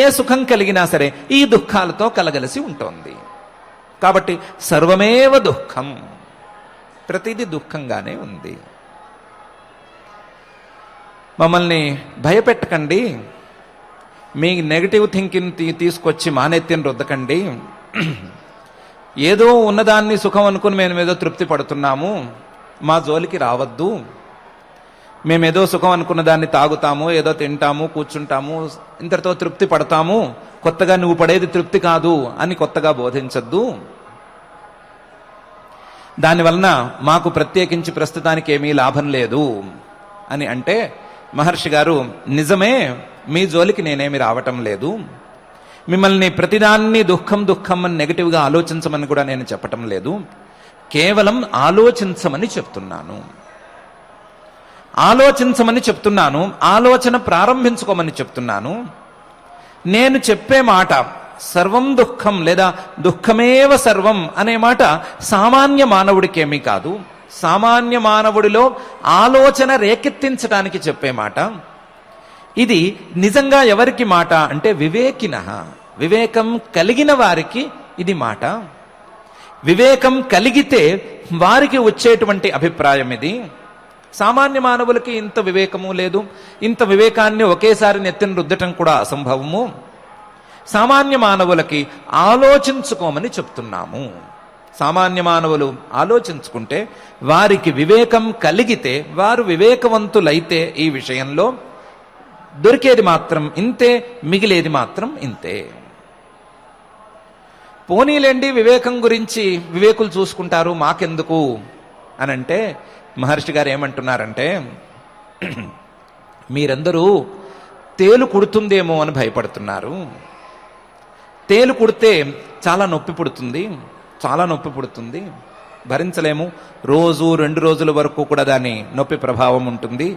ఏ సుఖం కలిగినా సరే ఈ దుఃఖాలతో కలగలిసి ఉంటోంది. కాబట్టి సర్వమేవ దుఃఖం, ప్రతిదీ దుఃఖంగానే ఉంది. మమ్మల్ని భయపెట్టకండి, మీ నెగటివ్ థింకింగ్ తీసుకొచ్చి మానెత్తిని రుద్దకండి. ఏదో ఉన్నదాన్ని సుఖం అనుకుని మేము ఏదో తృప్తి పడుతున్నాము, మా జోలికి రావద్దు. మేమేదో సుఖం అనుకున్న దాన్ని తాగుతాము, ఏదో తింటాము, కూర్చుంటాము, ఇంతటితో తృప్తి పడతాము, కొత్తగా నువ్వు పడేది తృప్తి కాదు అని కొత్తగా బోధించద్దు. దానివలన మాకు ప్రత్యేకించి ప్రస్తుతానికి ఏమీ లాభం లేదు అని అంటే, మహర్షి గారు నిజమే, మీ జోలికి నేనేమి రావటం లేదు, మిమ్మల్ని ప్రతిదాన్ని దుఃఖం దుఃఖం అని నెగటివ్గా ఆలోచించమని కూడా నేను చెప్పటం లేదు, కేవలం ఆలోచించమని చెప్తున్నాను. ఆలోచించమని చెప్తున్నాను, ఆలోచన ప్రారంభించుకోమని చెప్తున్నాను. నేను చెప్పే మాట సర్వం దుఃఖం లేదా దుఃఖమేవ సర్వం అనే మాట సామాన్య మానవుడికేమీ కాదు, సామాన్య మానవుడిలో ఆలోచన రేకెత్తించడానికి చెప్పే మాట. ఇది నిజంగా ఎవరికి మాట అంటే వివేకినః, వివేకం కలిగిన వారికి ఇది మాట. వివేకం కలిగితే వారికి వచ్చేటువంటి అభిప్రాయం ఇది. సామాన్య మానవులకి ఇంత వివేకము లేదు, ఇంత వివేకాన్ని ఒకేసారి నెత్తిన రుద్దటం కూడా అసంభవము. సామాన్య మానవులకి ఆలోచించుకోమని చెప్తున్నాము. సామాన్య మానవులు ఆలోచించుకుంటే, వారికి వివేకం కలిగితే, వారు వివేకవంతులైతే ఈ విషయంలో దొరికేది మాత్రం ఇంతే, మిగిలేది మాత్రం ఇంతే. పోనీలేండి వివేకం గురించి వివేకులు చూసుకుంటారు, మాకెందుకు అనంటే మహర్షి గారు ఏమంటున్నారంటే, మీరందరూ తేలు కుడుతుందేమో అని భయపడుతున్నారు. తేలు కుడితే చాలా నొప్పి పుడుతుంది, చాలా నొప్పి పుడుతుంది, భరించలేము. రోజు 2 రోజుల వరకు కూడా దాని నొప్పి ప్రభావం ఉంటుంది.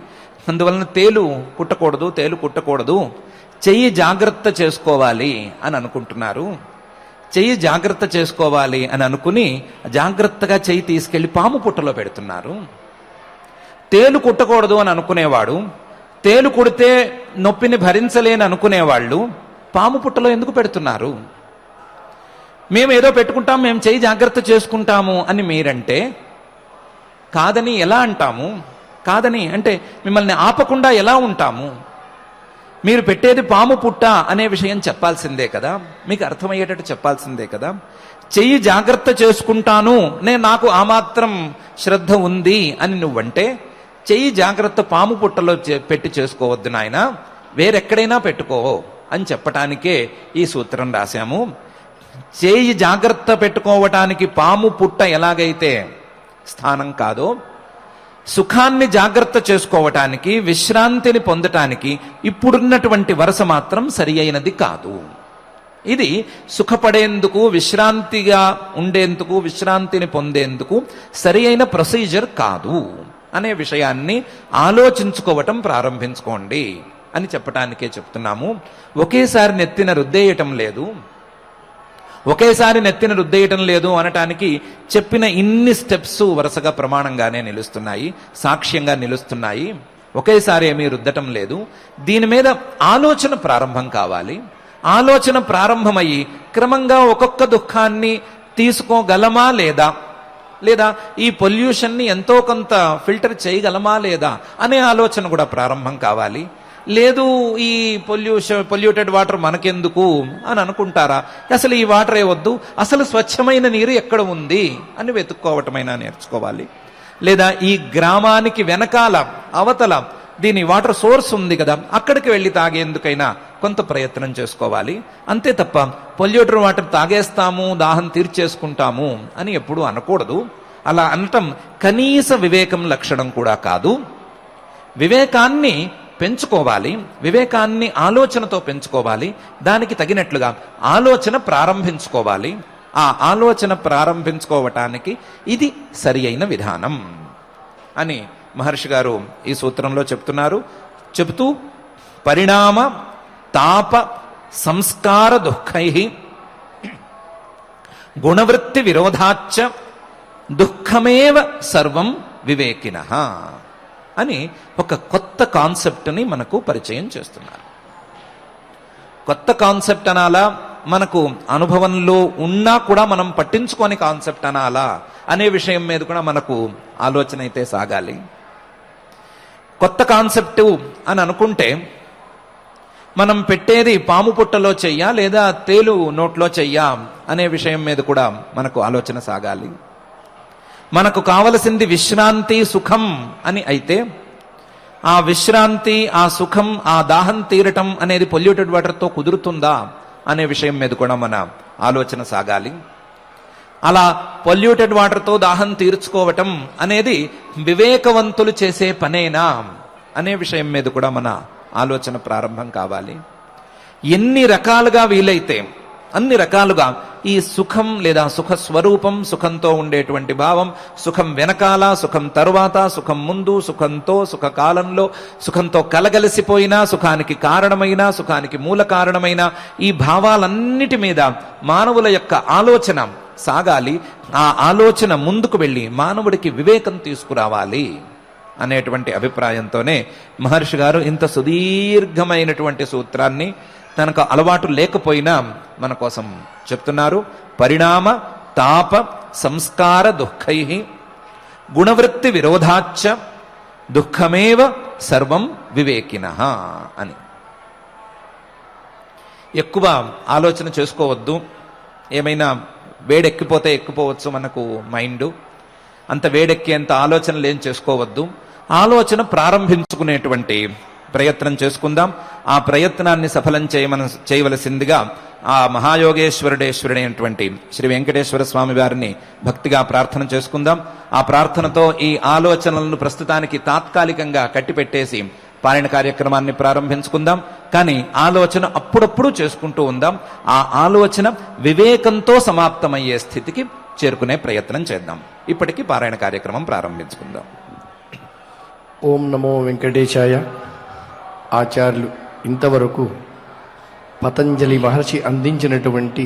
అందువలన తేలు కుట్టకూడదు, చెయ్యి జాగ్రత్త చేసుకోవాలి అని అనుకుంటున్నారు. చెయ్యి జాగ్రత్త చేసుకోవాలి అని అనుకుని జాగ్రత్తగా చెయ్యి తీసుకెళ్లి పాము పుట్టలో పెడుతున్నారు. తేలు కుట్టకూడదు అని అనుకునేవాడు, తేలు కుడితే నొప్పిని భరించలేని అనుకునేవాళ్ళు పాము పుట్టలో ఎందుకు పెడుతున్నారు? మేము ఏదో పెట్టుకుంటాం, మేము చేయి జాగ్రత్త చేసుకుంటాము అని మీరంటే కాదని ఎలా అంటాము? కాదని అంటే మిమ్మల్ని ఆపకుండా ఎలా ఉంటాము? మీరు పెట్టేది పాము పుట్ట అనే విషయం చెప్పాల్సిందే కదా, మీకు అర్థమయ్యేటట్టు చెప్పాల్సిందే కదా. చెయ్యి జాగ్రత్త చేసుకుంటాను, నాకు ఆ మాత్రం శ్రద్ధ ఉంది అని నువ్వంటే చెయ్యి జాగ్రత్త పాము పుట్టలో పెట్టి చేసుకోవద్దు నాయన, వేరెక్కడైనా పెట్టుకో అని చెప్పటానికే ఈ సూత్రం రాశాము. చేయి జాగ్రత్త పెట్టుకోవటానికి పాము పుట్ట ఎలాగైతే స్థానం కాదో, సుఖాన్ని జాగ్రత్త చేసుకోవటానికి, విశ్రాంతిని పొందటానికి ఇప్పుడున్నటువంటి వరుస మాత్రం సరి అయినది కాదు. ఇది సుఖపడేందుకు, విశ్రాంతిగా ఉండేందుకు, విశ్రాంతిని పొందేందుకు సరి అయిన ప్రొసీజర్ కాదు అనే విషయాన్ని ఆలోచించుకోవటం ప్రారంభించుకోండి అని చెప్పటానికే చెప్తున్నాము. ఒకేసారి నెత్తిన రుద్దేయటం లేదు. ఒకేసారి నెత్తిన రుద్దేయటం లేదు అనటానికి చెప్పిన ఇన్ని స్టెప్స్ వరుసగా ప్రమాణంగానే నిలుస్తున్నాయి, సాక్ష్యంగా నిలుస్తున్నాయి. ఒకేసారి ఏమీ రుద్దటం లేదు. దీని మీద ఆలోచన ప్రారంభం కావాలి. ఆలోచన ప్రారంభమయ్యి క్రమంగా ఒక్కొక్క దుఃఖాన్ని తీసుకోగలమా లేదా, లేదా ఈ పొల్యూషన్ని ఎంతో కొంత ఫిల్టర్ చేయగలమా లేదా అనే ఆలోచన కూడా ప్రారంభం కావాలి. లేదు ఈ పొల్యూటెడ్ వాటర్ మనకెందుకు అని అనుకుంటారా? అసలు ఈ వాటరే వద్దు, అసలు స్వచ్ఛమైన నీరు ఎక్కడ ఉంది అని వెతుక్కోవటమైనా నేర్చుకోవాలి. లేదా ఈ గ్రామానికి వెనకాల అవతల దీని వాటర్ సోర్స్ ఉంది కదా, అక్కడికి వెళ్ళి తాగేందుకైనా కొంత ప్రయత్నం చేసుకోవాలి. అంతే తప్ప పొల్యూటెడ్ వాటర్ తాగేస్తాము, దాహం తీర్చేసుకుంటాము అని ఎప్పుడూ అనకూడదు. అలా అనటం కనీస వివేకం లక్షణం కూడా కాదు. వివేకాన్ని పెంచుకోవాలి, వివేకాన్ని ఆలోచనతో పెంచుకోవాలి. దానికి తగినట్లుగా ఆలోచన ప్రారంభించుకోవాలి. ఆ ఆలోచన ప్రారంభించుకోవటానికి ఇది సరి అయిన విధానం అని మహర్షి గారు ఈ సూత్రంలో చెప్తున్నారు. చెబుతూ పరిణామ తాప సంస్కార దుఃఖై గుణవృత్తి విరోధాచ్చ దుఃఖమేవ సర్వం వివేకినః అని ఒక కొత్త కాన్సెప్ట్ని మనకు పరిచయం చేస్తున్నారు. కొత్త కాన్సెప్ట్ అనాలా, మనకు అనుభవంలో ఉన్నా కూడా మనం పట్టించుకోని కాన్సెప్ట్ అనాలా అనే విషయం మీద కూడా మనకు ఆలోచన అయితే సాగాలి. కొత్త కాన్సెప్టు అని అనుకుంటే మనం పెట్టేది పాము పుట్టలో చెయ్యా లేదా తేలు నోట్లో చెయ్యా అనే విషయం మీద కూడా మనకు ఆలోచన సాగాలి. మనకు కావలసింది విశ్రాంతి, సుఖం అని అయితే ఆ విశ్రాంతి, ఆ సుఖం, ఆ దాహం తీరటం అనేది పొల్యూటెడ్ వాటర్తో కుదురుతుందా అనే విషయం మీద కూడా మన ఆలోచన సాగాలి. అలా పొల్యూటెడ్ వాటర్తో దాహం తీర్చుకోవటం అనేది వివేకవంతులు చేసే పనేనా అనే విషయం మీద కూడా మన ఆలోచన ప్రారంభం కావాలి. ఎన్ని రకాలుగా వీలైతే అన్ని రకాలుగా ఈ సుఖం లేదా సుఖ స్వరూపం, సుఖంతో ఉండేటువంటి భావం, సుఖం వెనకాల, సుఖం తరువాత, సుఖం ముందు, సుఖంతో, సుఖ కాలంలో, సుఖంతో కలగలిసిపోయినా, సుఖానికి కారణమైన, సుఖానికి మూల కారణమైన ఈ భావాలన్నిటి మీద మానవుల యొక్క ఆలోచన సాగాలి. ఆ ఆలోచన ముందుకు వెళ్ళి మానవుడికి వివేకం తీసుకురావాలి అనేటువంటి అభిప్రాయంతోనే మహర్షి గారు ఇంత సుదీర్ఘమైనటువంటి సూత్రాన్ని తనకు అలవాటు లేకపోయినా మన కోసం చెప్తున్నారు. పరిణామ తాప సంస్కార దుఃఖై గుణవృత్తి విరోధాచ్చ దుఃఖమేవ సర్వం వివేకినః అని. ఎక్కువ ఆలోచన చేసుకోవద్దు. ఏమైనా వేడెక్కిపోతే ఎక్కిపోవచ్చు మనకు మైండ్. అంత వేడెక్కేంత ఆలోచనలు ఏం చేసుకోవద్దు. ఆలోచన ప్రారంభించుకునేటువంటి ప్రయత్నం చేసుకుందాం. ఆ ప్రయత్నాన్ని సఫలం చేయవలసిందిగా ఆ మహాయోగేశ్వరుడేశ్వరుడైనటువంటి శ్రీ వెంకటేశ్వర స్వామి వారిని భక్తిగా ప్రార్థన చేసుకుందాం. ఆ ప్రార్థనతో ఈ ఆలోచనలను ప్రస్తుతానికి తాత్కాలికంగా కట్టిపెట్టేసి పారాయణ కార్యక్రమాన్ని ప్రారంభించుకుందాం. కానీ ఆలోచన అప్పుడప్పుడు చేసుకుంటూ ఉందాం. ఆ ఆలోచన వివేకంతో సమాప్తమయ్యే స్థితికి చేరుకునే ప్రయత్నం చేద్దాం. ఇప్పటికీ పారాయణ కార్యక్రమం ప్రారంభించుకుందాం. ఓం నమో వెంకటేశాయ. ఆచార్యులు ఇంతవరకు పతంజలి మహర్షి అందించినటువంటి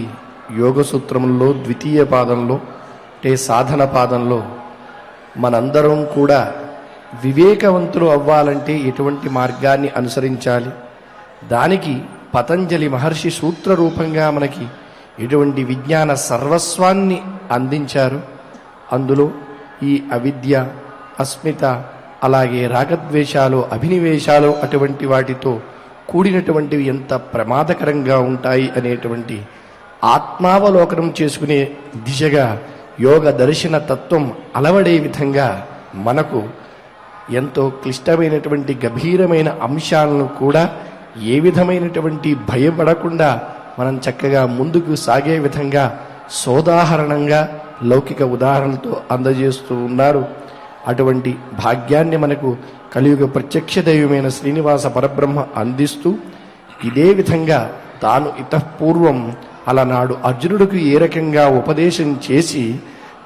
యోగ సూత్రముల్లో ద్వితీయ పాదంలో సాధన పాదంలో మనందరం కూడా వివేకవంతులు అవ్వాలంటే ఎటువంటి మార్గాన్ని అనుసరించాలి, దానికి పతంజలి మహర్షి సూత్ర రూపంగా మనకి ఎటువంటి విజ్ఞాన సర్వస్వాన్ని అందించారు. అందులో ఈ అవిద్య, అస్మిత, అలాగే రాగద్వేషాలు, అభినివేశాలు అటువంటి వాటితో కూడినటువంటివి ఎంత ప్రమాదకరంగా ఉంటాయి అనేటువంటి ఆత్మావలోకనం చేసుకునే దిశగా యోగ దర్శన తత్వం అలవడే విధంగా మనకు ఎంతో క్లిష్టమైనటువంటి గంభీరమైన అంశాలను కూడా ఏ విధమైనటువంటి భయపడకుండా మనం చక్కగా ముందుకు సాగే విధంగా సోదాహరణంగా లౌకిక ఉదాహరణలతో అందజేస్తూ ఉన్నారు. అటువంటి భాగ్యాన్ని మనకు కలియుగ ప్రత్యక్ష దైవమైన శ్రీనివాస పరబ్రహ్మ అందిస్తూ, ఇదే విధంగా తాను ఇతఃపూర్వం అలనాడు అర్జునుడికి ఏ రకంగా ఉపదేశం చేసి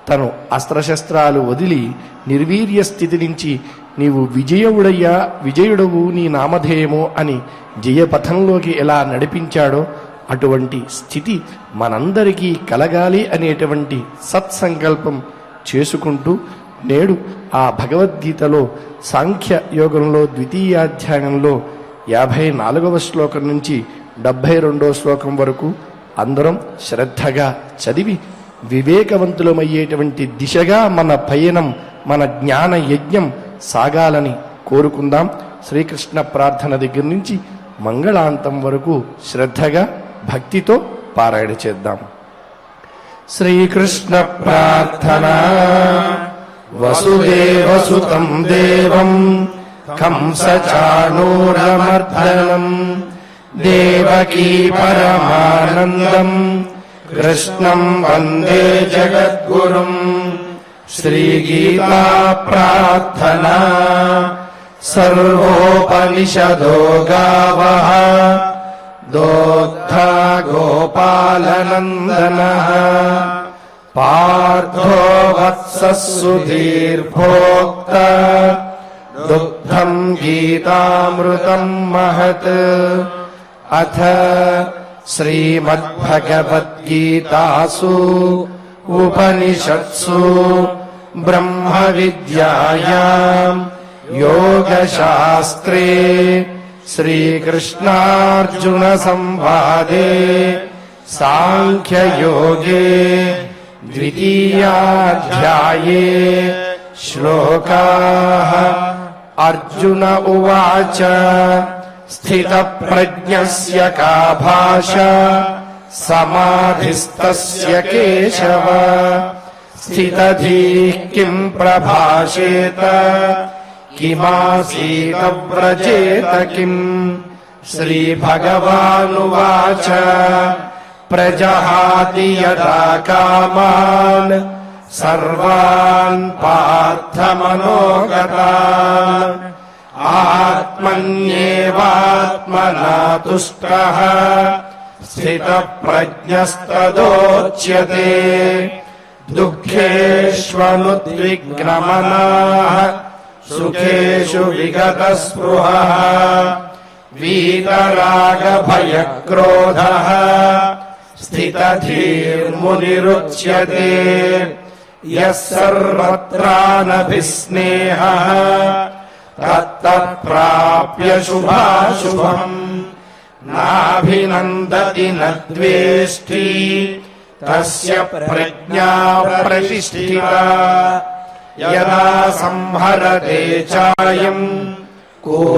తను అస్త్రశస్త్రాలు వదిలి నిర్వీర్య స్థితి నుంచి నీవు విజయుడవు నీ నామధేయము అని జయపథంలోకి ఎలా నడిపించాడో అటువంటి స్థితి మనందరికీ కలగాలి అనేటువంటి సత్సంకల్పం చేసుకుంటూ నేడు ఆ భగవద్గీతలో సాంఖ్య యోగంలో ద్వితీయాధ్యాయంలో 54వ శ్లోకం నుంచి 72వ శ్లోకం వరకు అందరం శ్రద్ధగా చదివి వివేకవంతులమయ్యేటువంటి దిశగా మన పయనం, మన జ్ఞాన యజ్ఞం సాగాలని కోరుకుందాం. శ్రీకృష్ణ ప్రార్థన దగ్గర నుంచి మంగళాంతం వరకు శ్రద్ధగా భక్తితో పారాయణ చేద్దాం. శ్రీకృష్ణ ప్రార్థన. వసుదేవసుతం దేవం కంసచాణూరమర్దనం దేవకీ పరమానందం కృష్ణం వందే జగద్గురుం. శ్రీగీతా ప్రార్థనా. సర్వోపనిషదో గావః దోగ్ధా గోపాలనందనః పార్థో వత్సః సుధీర్భోక్త దుగ్ధం గీతామృతం మహత్. అథ శ్రీమద్భగవద్గీతాసు ఉపనిషత్సు బ్రహ్మ విద్యాయాం యోగశాస్త్రే శ్రీకృష్ణార్జున సంవాదే సాంఖ్యయోగే ద్వితీయాధ్యాయే శ్లోకాః. అర్జున ఉవాచ స్థితప్రజ్ఞస్య కా భాషా సమాధిస్తస్య కేశవ స్థితధీః కిం ప్రభాషేత కిమాసీత వ్రజేత కిం. శ్రీభగవానువాచ ప్రజహాతి యదా కామాన్ సర్వాన్ పార్థమనోగతాన్ ఆత్మన్యేవాత్మనా తుష్టః స్థితప్రజ్ఞస్తదోచ్యతే. దుఃఖేష్వనుద్విగ్నమనాః సుఖేషు విగతస్పృహః వీతరాగభయక్రోధః స్థితధీర్మునిరుచ్యతే. యః సర్వత్రానభిస్నేహః తత్తః ప్రాప్య శుభాశుభం. నాభినందతి న ద్వేష్టి తస్య ప్రజ్ఞా ప్రతిష్ఠితా. యదా సంహరతే చాయం కూర్మోంగానీవ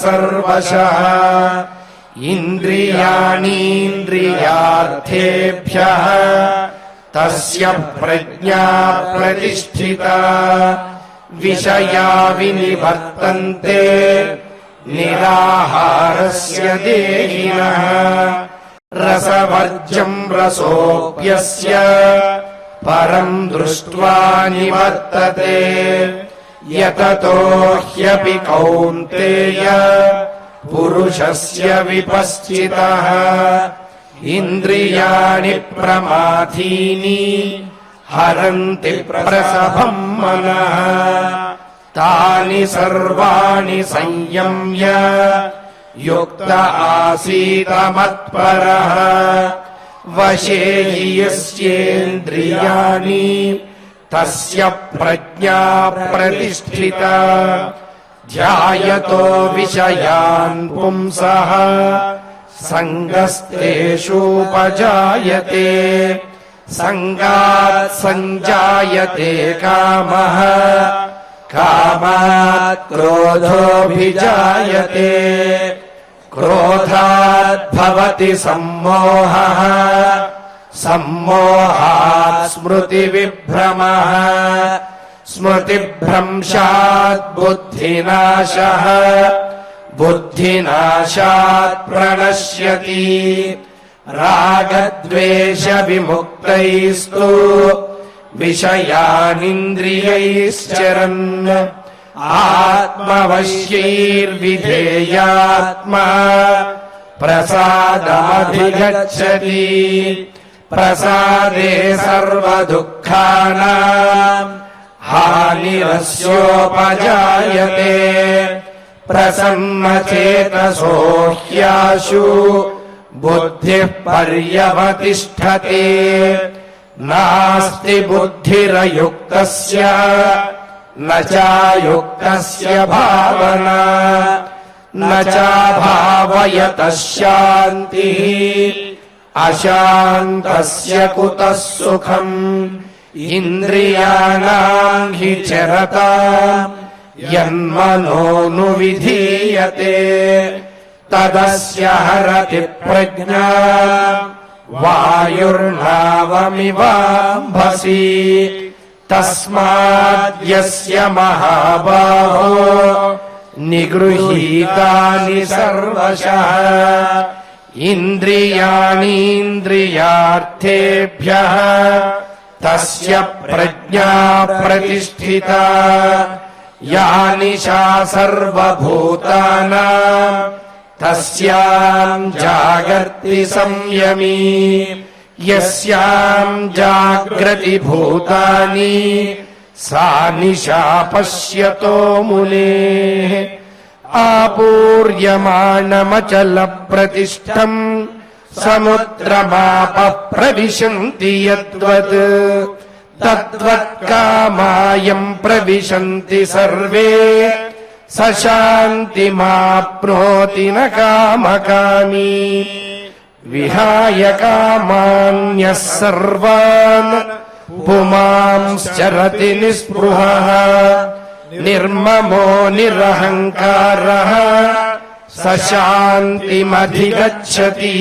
సర్వశః ఇంద్రియాణీంద్రియార్థేభ్యః తస్య ప్రజ్ఞా ప్రతిష్ఠితా. విషయా వినివర్తంతే నిరాహారస్య దేహినః రసవర్జ్యం రసోప్యస్య పరం దృష్ట్వా నివర్తతే. యతతో హ్యపి కౌంతేయ పురుషస్య విపశ్చితః ఇంద్రియాణి ప్రమాథీని హరంతి ప్రసభం మనః. తాని సర్వాణి సంయమ్య యుక్త ఆసీత మత్పరః వశే హి యస్యేంద్రియాణి తస్య ప్రజ్ఞా ప్రతిష్ఠితా. ध्यायतो विषयान् पुंसः संगस्तेषूपजायते संगात् संजायते कामः कामात् क्रोधोऽभिजायते क्रोधात् भवति सम्मोहः सम्मोहात् स्मृतिविभ्रमः स्मृतिभ्रंशात् बुद्धिनाशः बुद्धिनाशात् प्रणश्यति रागद्वेषविमुक्तैस्तु विषयानिन्द्रियैश्चरन् आत्मवश्यैर्विधेयात्मा प्रसादमधिगच्छति प्रसादे सर्वदुःखानां हानिरस्योपजायते प्रसन्नचेतसो ह्याशु बुद्धिः पर्यवतिष्ठते नास्ति बुद्धिरयुक्तस्य न चायुक्तस्य भावना न चाभावयतः शान्तिः अशान्तस्य कुतः सुखम् इन्द्रियाणाम् हि चरताम् यन्मनोनुविधीयते तदस्य हरति प्रज्ञा वायुर्नावमिवाम्भसि तस्माद्यस्य महाबाहो निगृहीतानि सर्वशः इन्द्रियाणीन्द्रियार्थेभ्यः तस्य प्रज्ञा प्रतिष्ठिता या निशा सर्वभूतानां तस्यां जागर्ति संयमी यस्यां जाग्रति भूतानि सा निशा पश्यतो मुनेः आपूर्यमाणमचलप्रतिष्ठम् समुद्रमापः प्रविशन्ति यद्वत् तद्वत्कामायम् प्रविशन्ति सर्वे स शान्तिमाप्नोति न कामकामी विहाय कामान्यः सर्वान् पुमांश्चरति निःस्पृहः निर्ममो निरहङ्कारः स शान्तिमधिगच्छति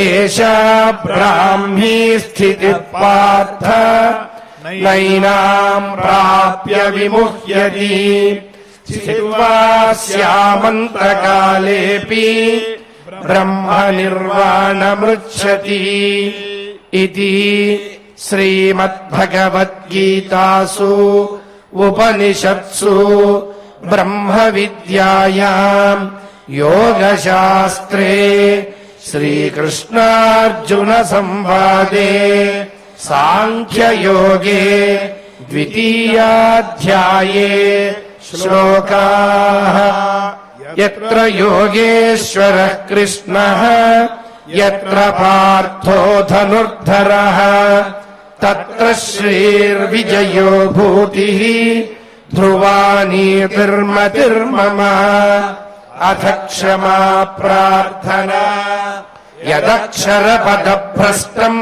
एषा ब्राह्मी स्थितिः पार्थ नैनाम् प्राप्य विमुह्यति स्थित्वा स्यामन्तकालेऽपि ब्रह्मनिर्वाणमृच्छति इति श्रीमद्भगवद्गीतासु उपनिषत्सु ब्रह्मविद्यायाम् योगशास्त्रे श्रीकृष्णार्जुनसंवादे सांख्ययोगे द्वितीयाध्याये श्लोकाः यत्र योगेश्वरः कृष्णः यत्र पार्थो धनुर्धरः तत्र श्रीर्विजयो भूतिः ध्रुवा नीतिर्मतिर्मम अथ क्षमा प्रार्थना यदक्षरपदभ्रष्टम्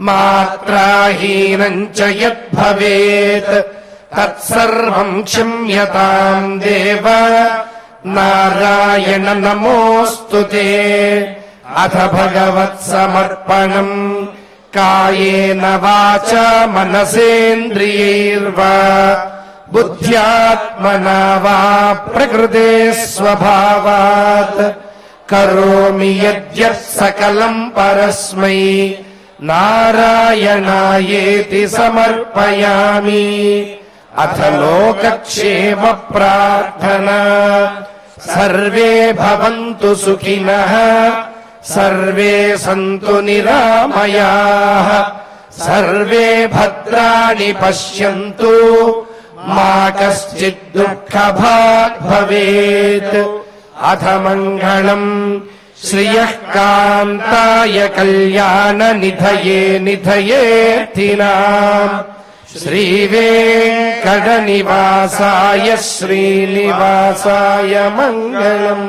मात्राहीनम् च यद्भवेत् तत्सर्वम् क्षम्यताम् देव नारायण नमोऽस्तु ते अथ भगवत्समर्पणम् कायेन वाचा मनसेन्द्रियैर्वा बुद्ध्यात्मना वा प्रकृते स्वभावात् करोमि यद्यत् सकलम् परस्मै नारायणायेति समर्पयामि अथ लोकक्षेम प्रार्थना सर्वे भवन्तु सुखिनः सर्वे सन्तु निरामयाः सर्वे भद्राणि पश्यन्तु मा कश्चित् दुःखभाग् भवेत् अथ मङ्गलम् श्रियः कान्ताय कल्याणनिधये निधयेऽर्थिनाम् श्रीवेङ्कटेशाय కడ నివాసాయ శ్రీనివాసాయ మంగళం.